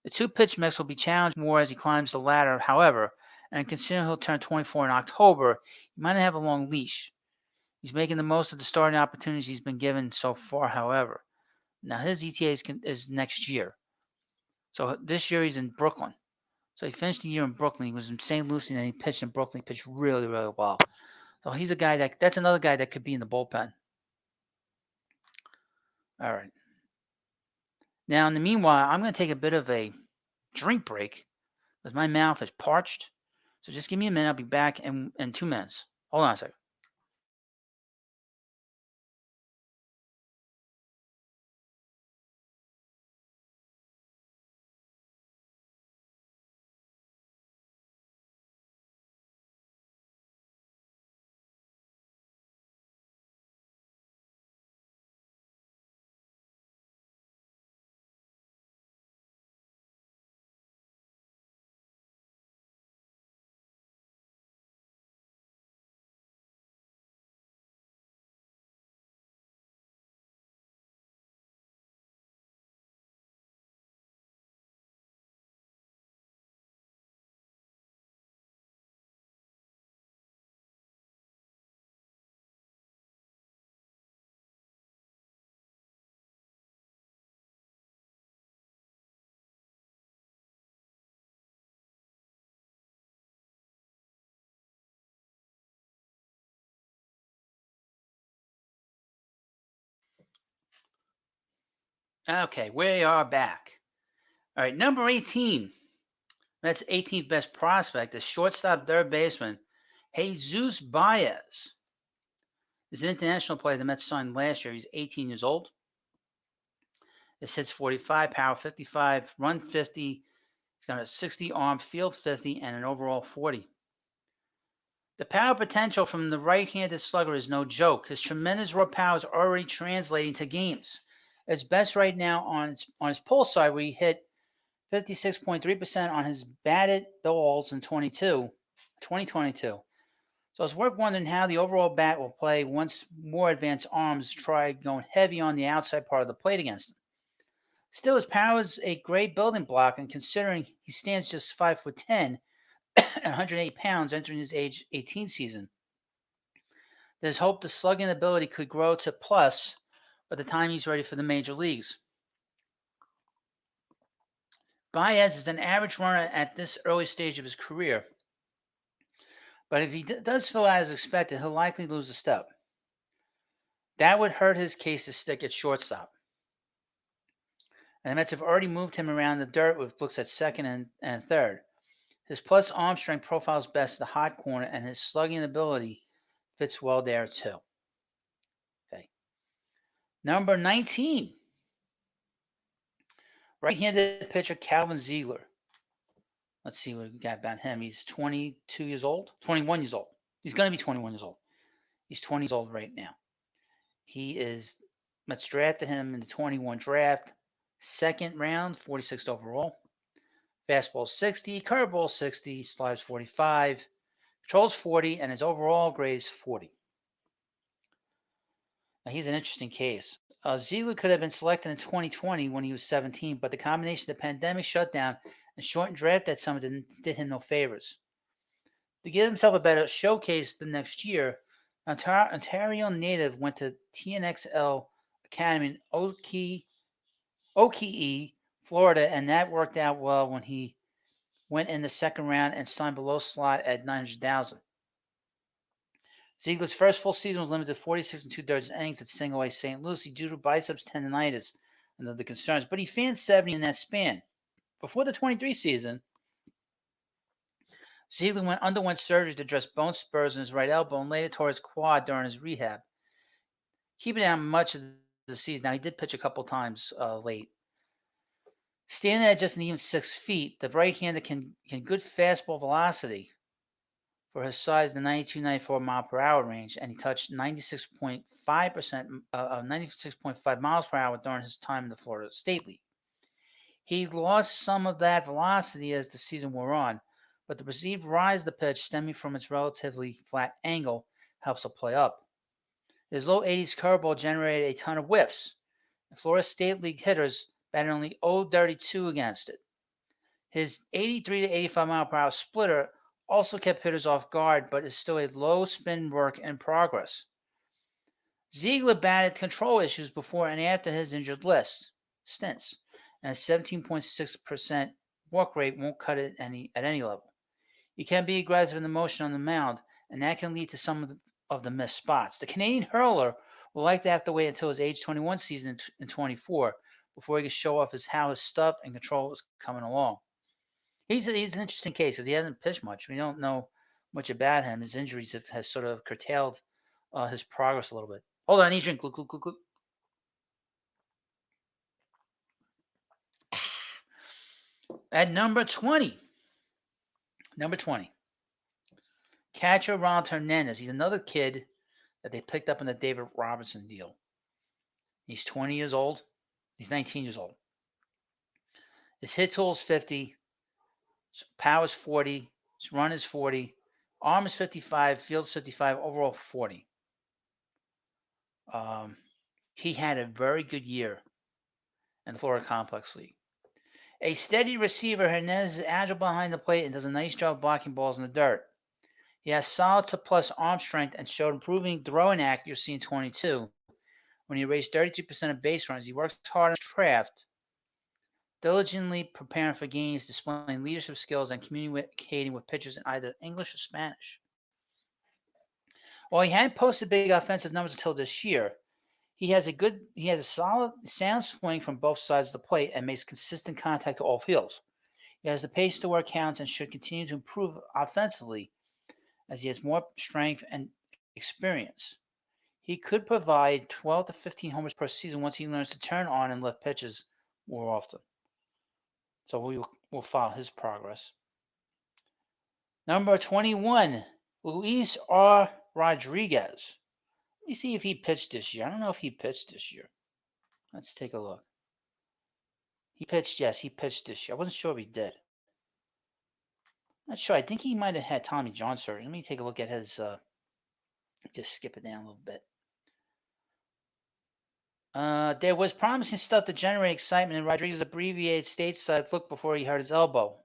The two-pitch mix will be challenged more as he climbs the ladder, however, and considering he'll turn 24 in October, he might not have a long leash. He's making the most of the starting opportunities he's been given so far, however. Now, his ETA is next year. So this year he's in Brooklyn. So he finished the year in Brooklyn. He was in St. Lucie, and then he pitched in Brooklyn. He pitched really, really well. So he's a guy that's another guy that could be in the bullpen. All right. Now, in the meanwhile, I'm going to take a bit of a drink break because my mouth is parched. So just give me a minute. I'll be back in 2 minutes. Hold on a second. Okay, we are back. All right, number 18. That's 18th best prospect, the shortstop third baseman, Jesus Baez. He's an international player the Mets signed last year. He's 18 years old. His hits 45, power 55, run 50. He's got a 60 arm, field 50, and an overall 40. The power potential from the right-handed slugger is no joke. His tremendous raw power is already translating to games. It's best right now on his pull side, where he hit 56.3% on his batted balls in 2022. So it's worth wondering how the overall bat will play once more advanced arms try going heavy on the outside part of the plate against him. Still, his power is a great building block, and considering he stands just 5'10" and 108 pounds entering his age 18 season, there's hope the slugging ability could grow to plus by the time he's ready for the major leagues. Baez is an average runner at this early stage of his career, but if he does fill out as expected, he'll likely lose a step. That would hurt his case to stick at shortstop. And the Mets have already moved him around the dirt with looks at second and third. His plus arm strength profiles best the hot corner, and his slugging ability fits well there too. Okay. Number 19. Right-handed pitcher Calvin Ziegler. Let's see what we got about him. He's 22 years old. 21 years old. He's going to be 21 years old. He's 20 years old right now. Mets drafted him in the 21 draft. Second round, 46th overall. Fastball 60, curveball 60, slides 45, controls 40, and his overall grade is 40. Now he's an interesting case. Ziegler could have been selected in 2020 when he was 17, but the combination of the pandemic shutdown and shortened draft that summer did him no favors. To give himself a better showcase the next year, Ontario native went to TNXL Academy in Okie, Florida, and that worked out well when he went in the second round and signed below slot at $900,000. Ziegler's first full season was limited to 46 2/3 innings at Single A St. Lucie due to biceps tendonitis and other concerns, but he fanned 70 in that span. Before the 23 season, Ziegler underwent surgery to address bone spurs in his right elbow and later tore his quad during his rehab, keeping out much of the season. Now, he did pitch a couple times late. Standing at just an even 6 feet, the right-hander can good fastball velocity for his size in the 92-94 mile per hour range, and he touched 96.5 miles per hour during his time in the Florida State League. He lost some of that velocity as the season wore on, but the perceived rise of the pitch stemming from its relatively flat angle helps it play up. His low 80s curveball generated a ton of whiffs, and Florida State League hitters batted only .032 against it. His 83 to 85 mile per hour splitter also kept hitters off guard, but is still a low spin work in progress. Ziegler batted control issues before and after his injured stints, and a 17.6% walk rate won't cut it at any level. He can be aggressive in the motion on the mound, and that can lead to some of the missed spots. The Canadian hurler will likely have to wait until his age 21 season in 24 before he can show off how his stuff and control is coming along. He's an interesting case because he hasn't pitched much. We don't know much about him. His injuries has sort of curtailed his progress a little bit. Hold on, I need a drink. Glug. At number 20, catcher Ronald Hernandez. He's another kid that they picked up in the David Robertson deal. He's 20 years old. He's 19 years old. His hit tool is 50. Power is 40. His run is 40. Arm is 55. Field is 55. Overall 40. He had a very good year in the Florida Complex League. A steady receiver, Hernandez is agile behind the plate and does a nice job blocking balls in the dirt. He has solid to plus arm strength and showed improving throwing accuracy in 22 when he raised 32% of base runners. He works hard on his craft, diligently preparing for games, displaying leadership skills, and communicating with pitchers in either English or Spanish. While he hadn't posted big offensive numbers until this year, He has a solid, sound swing from both sides of the plate and makes consistent contact to all fields. He has the pace to where it counts and should continue to improve offensively as he has more strength and experience. He could provide 12 to 15 homers per season once he learns to turn on and lift pitches more often. So we'll follow his progress. Number 21, Luis R. Rodriguez. Let me see if he pitched this year. I don't know if he pitched this year. Let's take a look. He pitched, yes, he pitched this year. I wasn't sure if he did. Not sure. I think he might have had Tommy John surgery. Let me take a look at his. Just skip it down a little bit. There was promising stuff to generate excitement in Rodriguez's abbreviated stateside look before he hurt his elbow.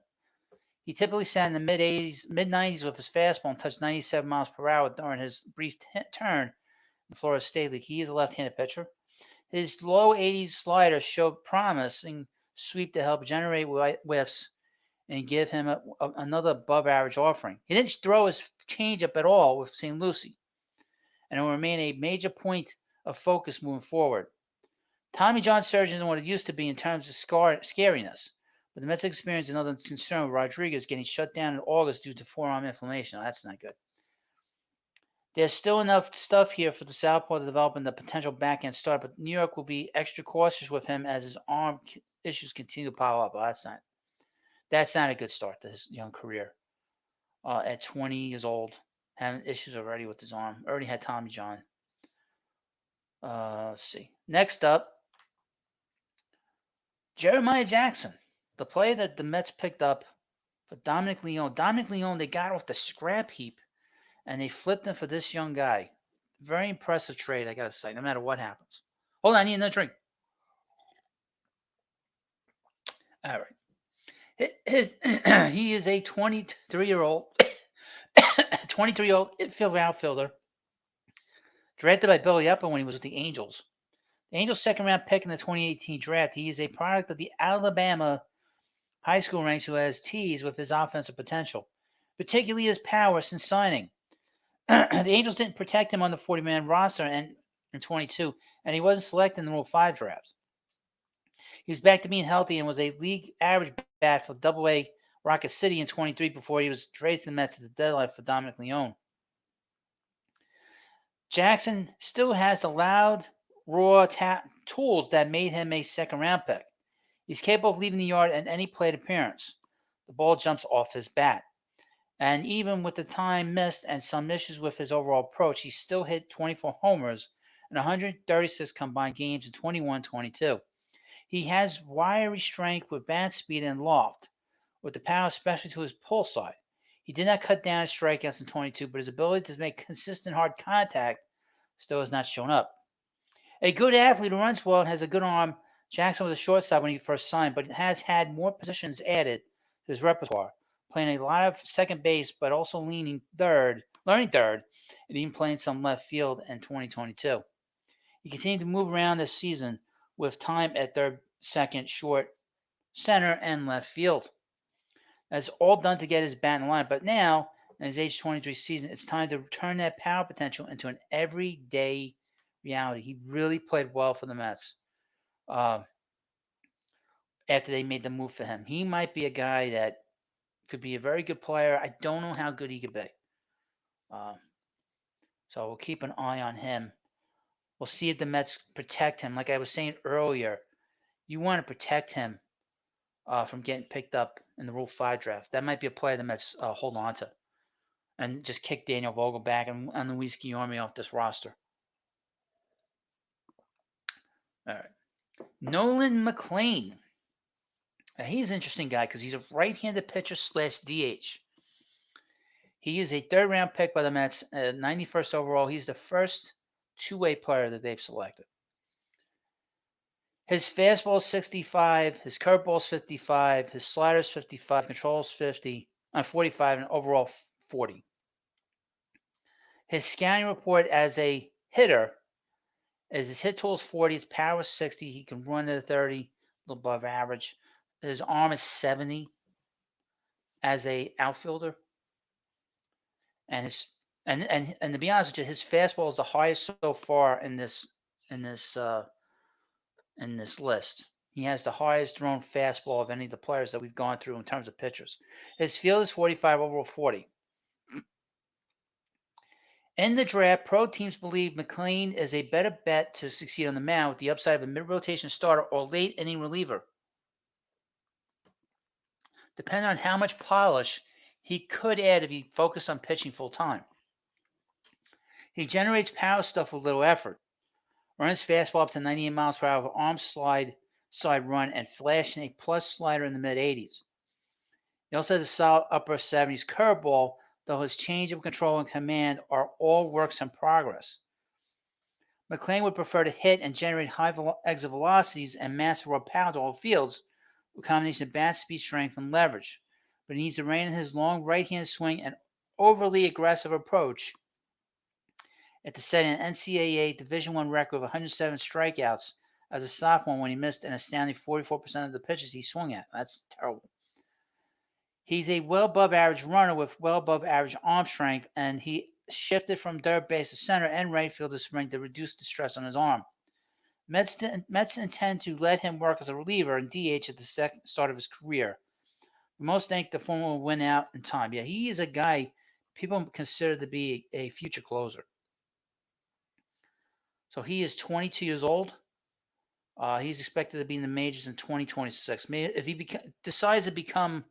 He typically sat in the mid 90s with his fastball and touched 97 miles per hour during his brief turn in the Florida State League. He is a left-handed pitcher. His low 80s slider showed promising sweep to help generate whiffs and give him another above-average offering. He didn't throw his changeup at all with St. Lucie, and it will remain a major point of focus moving forward. Tommy John surgery isn't what it used to be in terms of scariness, but the Mets experienced another concern with Rodriguez getting shut down in August due to forearm inflammation. Oh, that's not good. There's still enough stuff here for the southpaw to develop in the potential backhand start, but New York will be extra cautious with him as his arm issues continue to pile up. Oh, that's not a good start to his young career. At 20 years old, having issues already with his arm. Already had Tommy John. Let's see. Next up, Jeremiah Jackson, the player that the Mets picked up for Dominic Leone. Dominic Leone, they got off the scrap heap, and they flipped him for this young guy. Very impressive trade, I got to say, no matter what happens. Hold on, I need another drink. All right. He is a 23-year-old 23-year-old outfielder drafted by Billy Epple when he was with the Angels. The Angels' second-round pick in the 2018 draft. He is a product of the Alabama high school ranks who has teased with his offensive potential, particularly his power since signing. The Angels didn't protect him on the 40-man roster in 22, and he wasn't selected in the Rule 5 draft. He was back to being healthy and was a league average bat for Double-A Rocket City in 23 before he was traded to the Mets at the deadline for Dominic Leone. Jackson still has the loud, raw tools that made him a second-round pick. He's capable of leaving the yard at any plate appearance. The ball jumps off his bat. And even with the time missed and some issues with his overall approach, he still hit 24 homers and 136 combined games in 21-22. He has wiry strength with bat speed and loft, with the power especially to his pull side. He did not cut down his strikeouts in 22, but his ability to make consistent hard contact still has not shown up. A good athlete who runs well and has a good arm, Jackson was a shortstop when he first signed, but has had more positions added to his repertoire, playing a lot of second base, but also learning third, and even playing some left field in 2022. He continued to move around this season with time at third, second, short, center, and left field. That's all done to get his bat in line, but now, in his age 23 season, it's time to turn that power potential into an everyday reality. He really played well for the Mets after they made the move for him. He might be a guy that could be a very good player. I don't know how good he could be. So we'll keep an eye on him. We'll see if the Mets protect him. Like I was saying earlier, you want to protect him from getting picked up in the Rule 5 draft. That might be a player the Mets hold on to and just kick Daniel Vogelbach and Luis Guillorme off this roster. All right. Nolan McLean. He's an interesting guy because he's a right-handed pitcher / DH. He is a third-round pick by the Mets, 91st overall. He's the first two-way player that they've selected. His fastball is 65, his curveball is 55, his slider is 55, control is 45, and overall 40. His scouting report as a hitter is his hit tool is 40, his power is 60, he can run at a 30, a little above average. His arm is 70 as a outfielder. And to be honest with you, his fastball is the highest so far in this in this list. He has the highest thrown fastball of any of the players that we've gone through in terms of pitchers. His field is 45 over 40. In the draft, pro teams believe McLean is a better bet to succeed on the mound with the upside of a mid-rotation starter or late inning reliever. Depending on how much polish he could add if he focused on pitching full time. He generates power stuff with little effort. Runs fastball up to 98 miles per hour with arm slide run and flashing a plus slider in the mid-80s. He also has a solid upper 70s curveball, though his change of control and command are all works in progress. McLean would prefer to hit and generate high exit velocities and massive raw power to all fields with a combination of bat speed, strength, and leverage. But he needs to rein in his long right-hand swing and overly aggressive approach at the setting an NCAA Division I record of 107 strikeouts as a sophomore when he missed an astounding 44% of the pitches he swung at. That's terrible. He's a well above average runner with well above average arm strength, and he shifted from third base to center and right field this spring to reduce the stress on his arm. Mets intend to let him work as a reliever and DH at the start of his career. Most think the former will win out in time. Yeah, he is a guy people consider to be a future closer. So he is 22 years old. He's expected to be in the majors in 2026. If he decides to become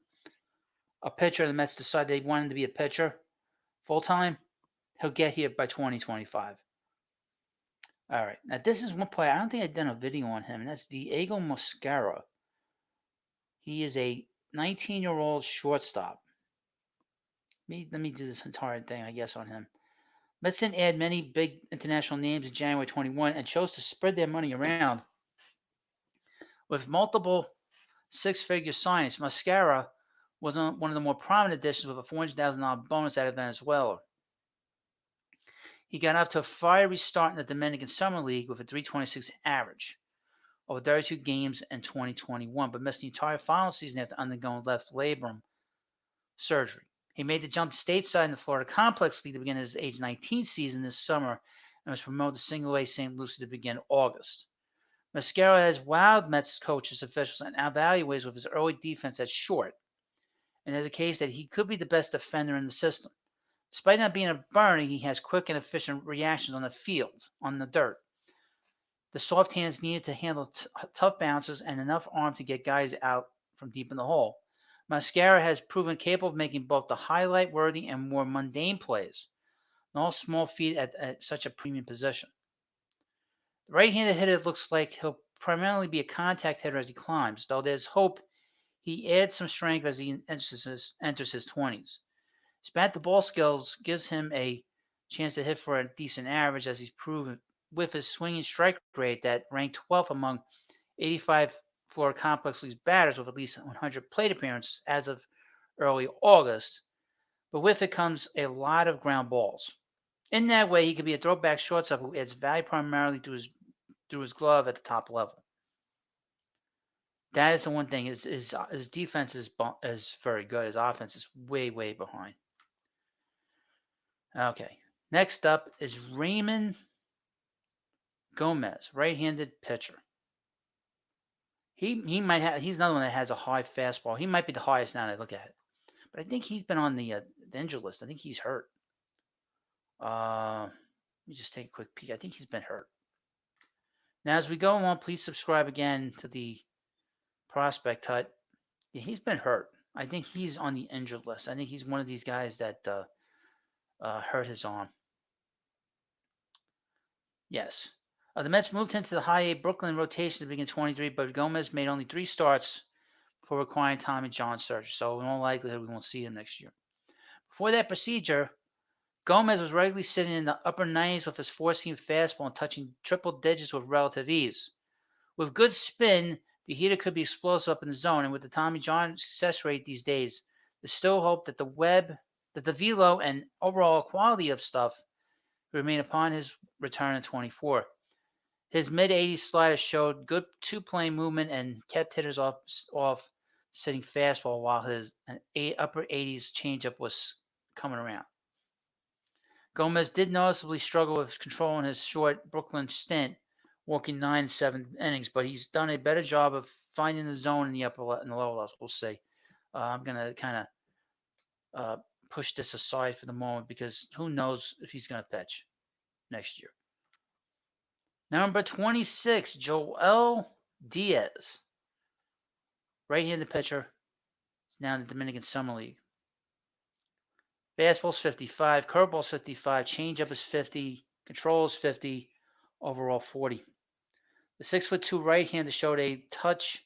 a pitcher, the Mets decide they want him to be a pitcher full time, he'll get here by 2025. All right. Now, this is one player. I don't think I've done a video on him, and that's Diego Mosquera. He is a 19-year-old shortstop. Let me do this entire thing, I guess, on him. Mets didn't add many big international names in January 21 and chose to spread their money around. With multiple six-figure signings, Mosquera was one of the more prominent additions with a $400,000 bonus out of Venezuela. He got off to a fiery start in the Dominican Summer League with a .326 average over 32 games in 2021, but missed the entire final season after undergoing left labrum surgery. He made the jump stateside in the Florida Complex League to begin his age 19 season this summer and was promoted to single-A St. Lucie to begin August. Mosquera has wowed Mets coaches, officials, and evaluators with his early defense at short, and there's a case that he could be the best defender in the system. Despite not being a burner, he has quick and efficient reactions on the field, on the dirt. The soft hands needed to handle tough bounces and enough arm to get guys out from deep in the hole. Mosquera has proven capable of making both the highlight-worthy and more mundane plays, and all small feet at such a premium position. The right-handed hitter looks like he'll primarily be a contact hitter as he climbs, though there's hope he adds some strength as he enters his 20s. His bat-to-ball skills gives him a chance to hit for a decent average, as he's proven with his swinging strike rate that ranked 12th among 85 Florida Complex League batters with at least 100 plate appearances as of early August. But with it comes a lot of ground balls. In that way, he could be a throwback shortstop who adds value primarily through his glove at the top level. That is the one thing. His defense is very good. His offense is way, way behind. Okay. Next up is Raymond Gomez, right-handed pitcher. He's another one that has a high fastball. He might be the highest now that I look at it. But I think he's been on the injured list. I think he's hurt. Let me just take a quick peek. I think he's been hurt. Now, as we go along, please subscribe again to the Prospect Hut. Yeah, he's been hurt. I think he's on the injured list. I think he's one of these guys that hurt his arm. Yes. The Mets moved him to the high A Brooklyn rotation to begin 23, but Gomez made only 3 starts before requiring Tommy John surgery, so in all likelihood we won't see him next year. Before that procedure, Gomez was regularly sitting in the upper 90s with his four-seam fastball and touching triple digits with relative ease. With good spin, the hitter could be explosive up in the zone, and with the Tommy John success rate these days, there's still hope that the velo and overall quality of stuff remain upon his return in 24. His mid-80s slider showed good two-plane movement and kept hitters off sitting fastball, while his upper 80s changeup was coming around. Gomez did noticeably struggle with control in his short Brooklyn stint, walking 9 and 7 innings, but he's done a better job of finding the zone in the lower levels. We'll see. I'm gonna kind of push this aside for the moment because who knows if he's gonna pitch next year. Number 26, Joel Diaz, right-handed pitcher, now in the Dominican Summer League. Fastball's 55, curveball's 55, changeup is 50, control is 50, overall 40. The 6'2" right-hander showed a touch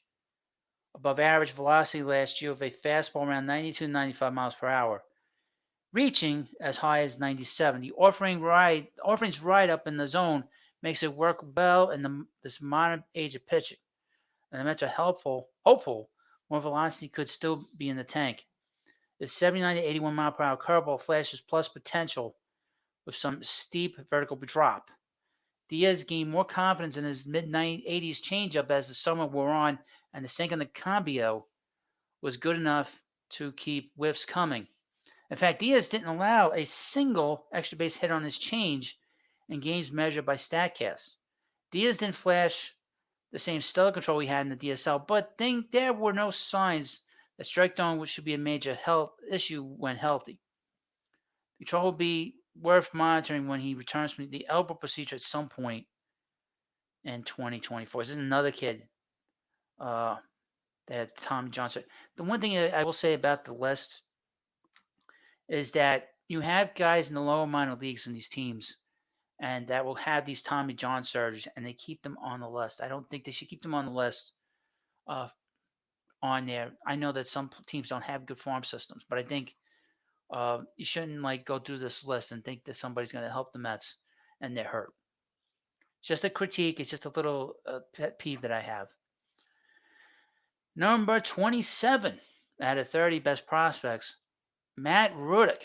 above average velocity last year with a fastball around 92 to 95 miles per hour, reaching as high as 97. The offering's ride up in the zone makes it work well in this modern age of pitching. And the Mets are hopeful more velocity could still be in the tank. The 79 to 81 mile per hour curveball flashes plus potential with some steep vertical drop. Diaz gained more confidence in his mid-80s changeup as the summer wore on, and the sink on the cambio was good enough to keep whiffs coming. In fact, Diaz didn't allow a single extra base hit on his change in games measured by StatCast. Diaz didn't flash the same stellar control he had in the DSL, but there were no signs that strike throwing should be a major health issue when healthy. The control will be worth monitoring when he returns from the elbow procedure at some point in 2024. This is another kid that Tommy John said. The one thing I will say about the list is that you have guys in the lower minor leagues in these teams and that will have these Tommy John surgeries, and they keep them on the list. I don't think they should keep them on the list on there. I know that some teams don't have good farm systems, but I think you shouldn't go through this list and think that somebody's going to help the Mets and they're hurt. It's just a critique. It's just a little pet peeve that I have. Number 27 out of 30 best prospects, Matt Rudick.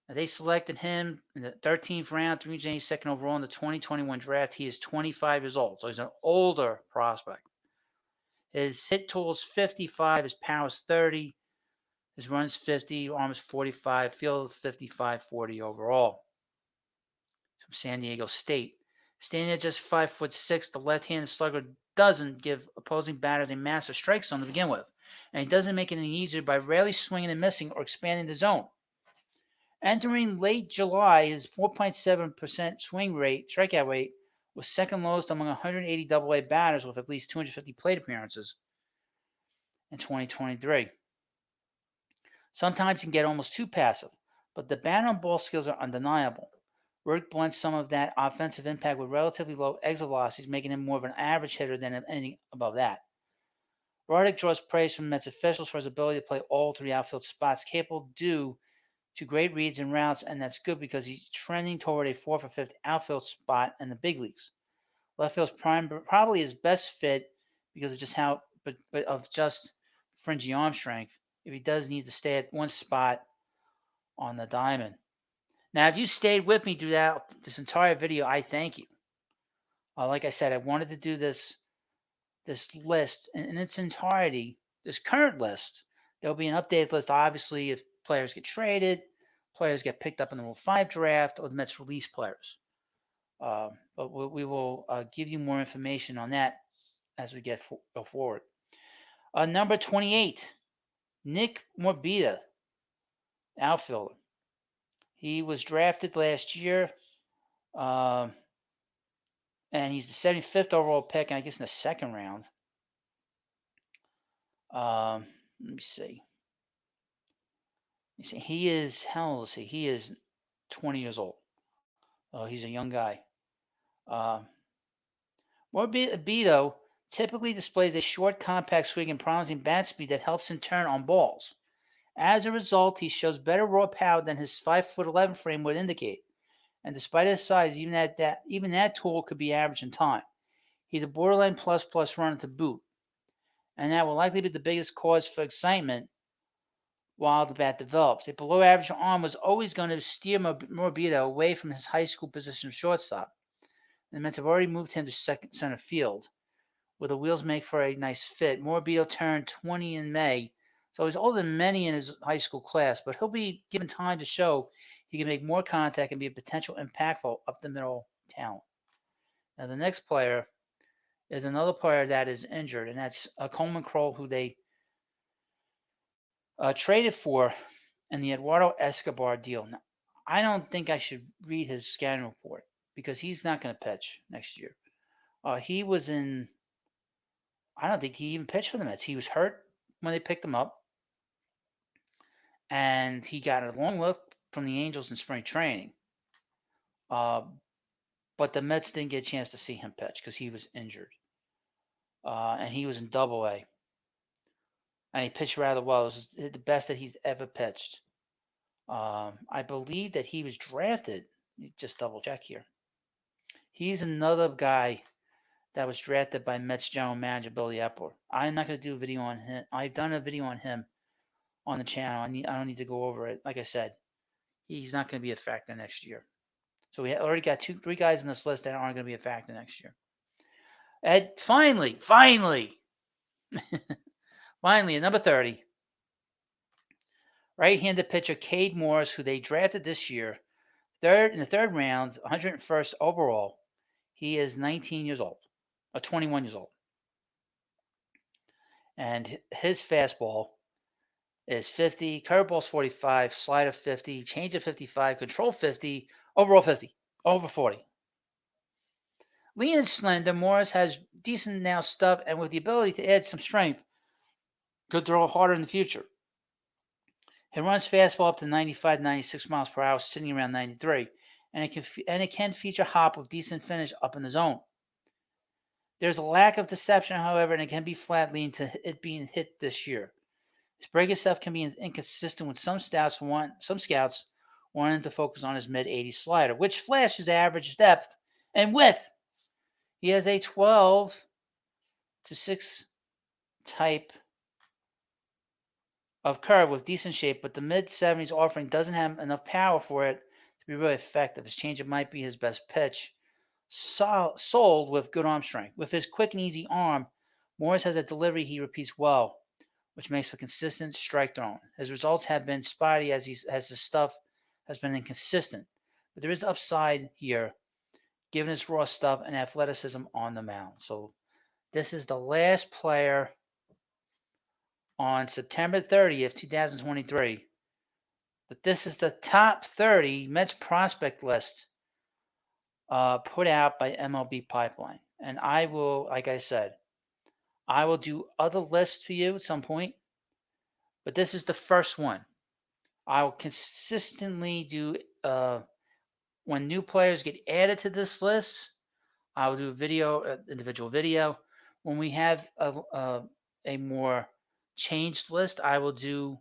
Now, they selected him in the 13th round, 382nd overall in the 2021 draft. He is 25 years old, so he's an older prospect. His hit total is 55, his power is 30, his run is 50, arm is 45, field 55, 40 overall. From San Diego State. Standing at just 5'6", the left-handed slugger doesn't give opposing batters a massive strike zone to begin with, and he doesn't make it any easier by rarely swinging and missing or expanding the zone. Entering late July, his 4.7% strikeout rate, was second lowest among 180 Double-A batters with at least 250 plate appearances in 2023. Sometimes he can get almost too passive, but the bat and ball skills are undeniable. Rudick blends some of that offensive impact with relatively low exit velocities, making him more of an average hitter than anything above that. Rudick draws praise from Mets officials for his ability to play all three outfield spots, capable due to great reads and routes, and that's good because he's trending toward a 4th or 5th outfield spot in the big leagues. Left field's probably his best fit because of just fringy arm strength. If he does need to stay at one spot on the diamond. Now, if you stayed with me throughout this entire video, I thank you. Like I said, I wanted to do this list in its entirety, this current list. There'll be an updated list, obviously, if players get traded, players get picked up in the Rule 5 draft, or the Mets release players. But we will give you more information on that as we go forward. Number 28, Nick Morbida, outfielder. He was drafted last year, and he's the 75th overall pick, and I guess in the second round. Let me see. He is, how old is he? He is 20 years old. He's a young guy. Morbida typically displays a short, compact swing and promising bat speed that helps in turn on balls. As a result, he shows better raw power than his 5'11" frame would indicate. And despite his size, even that tool could be average in time. He's a borderline plus runner to boot. And that will likely be the biggest cause for excitement while the bat develops. A below-average arm was always going to steer Morbida away from his high school position of shortstop. The Mets have already moved him to second center field, where the wheels make for a nice fit. Morbida turned 20 in May, so he's older than many in his high school class, but he'll be given time to show he can make more contact and be a potential impactful up-the-middle talent. Now the next player is another player that is injured, and that's Coleman Kroll, who they traded for in the Eduardo Escobar deal. Now, I don't think I should read his scouting report because he's not going to pitch next year. He was in. I don't think he even pitched for the Mets. He was hurt when they picked him up, and he got a long look from the Angels in spring training. But the Mets didn't get a chance to see him pitch because he was injured. And he was in Double-A. And he pitched rather well. It was the best that he's ever pitched. I believe that he was drafted. Just double check here. He's another guy that was drafted by Mets general manager Billy Epler. I'm not going to do a video on him. I've done a video on him on the channel. I don't need to go over it. Like I said, he's not going to be a factor next year. So we already got three guys on this list that aren't going to be a factor next year. And finally, at number 30, right-handed pitcher Cade Morris, who they drafted this year, in the third round, 101st overall. He is 19 years old, or 21 years old. And his fastball is 50, curveball's 45, slider 50, changeup 55, control 50, overall 50, over 40. Lean and slender, Morris has decent now stuff, and with the ability to add some strength, could throw harder in the future. He runs fastball up to 95, 96 miles per hour, sitting around 93, and it can feature hop with decent finish up in the zone. There's a lack of deception, however, and it can be flat lean to it being hit this year. His breaking stuff can be inconsistent with some scouts wanting to focus on his mid-80s slider, which flashes average depth and width. He has a 12 to 6 type of curve with decent shape, but the mid-70s offering doesn't have enough power for it to be really effective. His changeup might be his best pitch, sold with good arm strength. With his quick and easy arm, Morris has a delivery he repeats well, which makes for consistent strike throwing. His results have been spotty as his stuff has been inconsistent, but there is upside here, given his raw stuff and athleticism on the mound. So this is the last player on September 30th, 2023. But this is the top 30 Mets prospect list put out by MLB Pipeline. And I will, like I said, I will do other lists for you at some point. But this is the first one. I will consistently do, when new players get added to this list, I will do a video, individual video. When we have a more changed list, I will do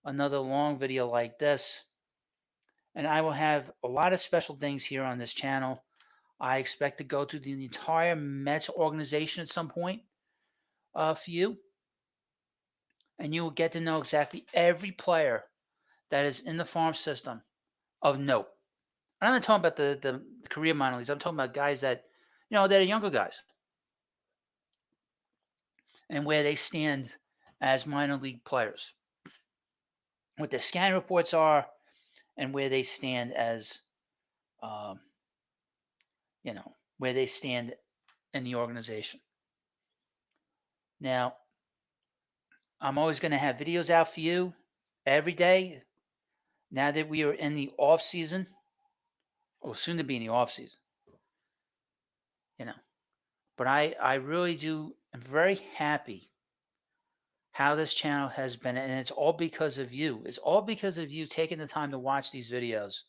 another long video like this. And I will have a lot of special things here on this channel. I expect to go through the entire Mets organization at some point for you. And you will get to know exactly every player that is in the farm system of note. I'm not talking about the career minor leagues. I'm talking about guys that, that are younger guys. And where they stand as minor league players. What their scan reports are and where they stand as, where they stand in the organization. Now, I'm always going to have videos out for you every day. Now that we are in the off season, or soon to be in the off season, But I really am very happy how this channel has been, and it's all because of you. It's all because of you taking the time to watch these videos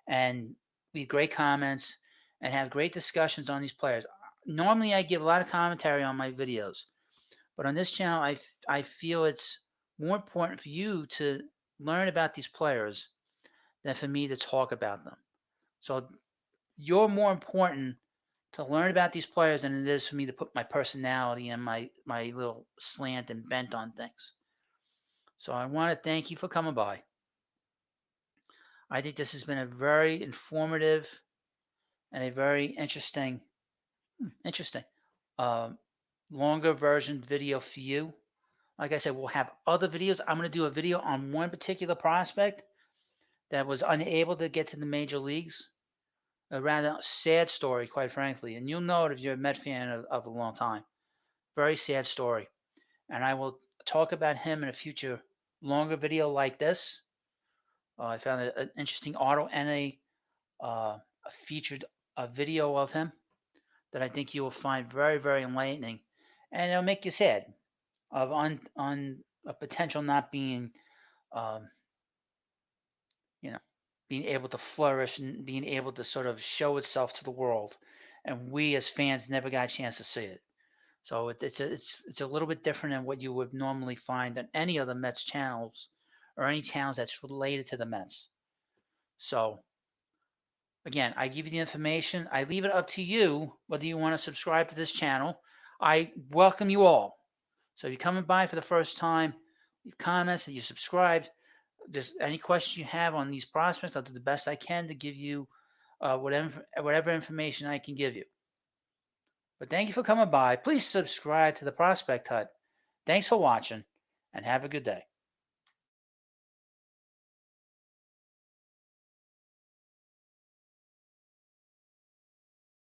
and leave great comments and have great discussions on these players. Normally, I give a lot of commentary on my videos, but on this channel, I feel it's more important for you to learn about these players than for me to talk about them. So you're more important to learn about these players than it is for me to put my personality and my little slant and bent on things. So I want to thank you for coming by. I think this has been a very informative and a very interesting, longer version video for you. Like I said, we'll have other videos. I'm going to do a video on one particular prospect that was unable to get to the major leagues. A rather sad story, quite frankly. And you'll know it if you're a Met fan of a long time. Very sad story. And I will talk about him in a future longer video like this. I found an interesting article and a featured video of him that I think you will find very, very enlightening. And it'll make you sad of on a potential not being, um, you know, being able to flourish and being able to sort of show itself to the world. And we as fans never got a chance to see it. So it's a little bit different than what you would normally find on any other Mets channels or any channels that's related to the Mets. So again, I give you the information. I leave it up to you whether you want to subscribe to this channel. I welcome you all. So if you're coming by for the first time, leave comments that you subscribed. Just any questions you have on these prospects, I'll do the best I can to give you whatever information I can give you. But thank you for coming by. Please subscribe to the Prospect Hut. Thanks for watching, and have a good day.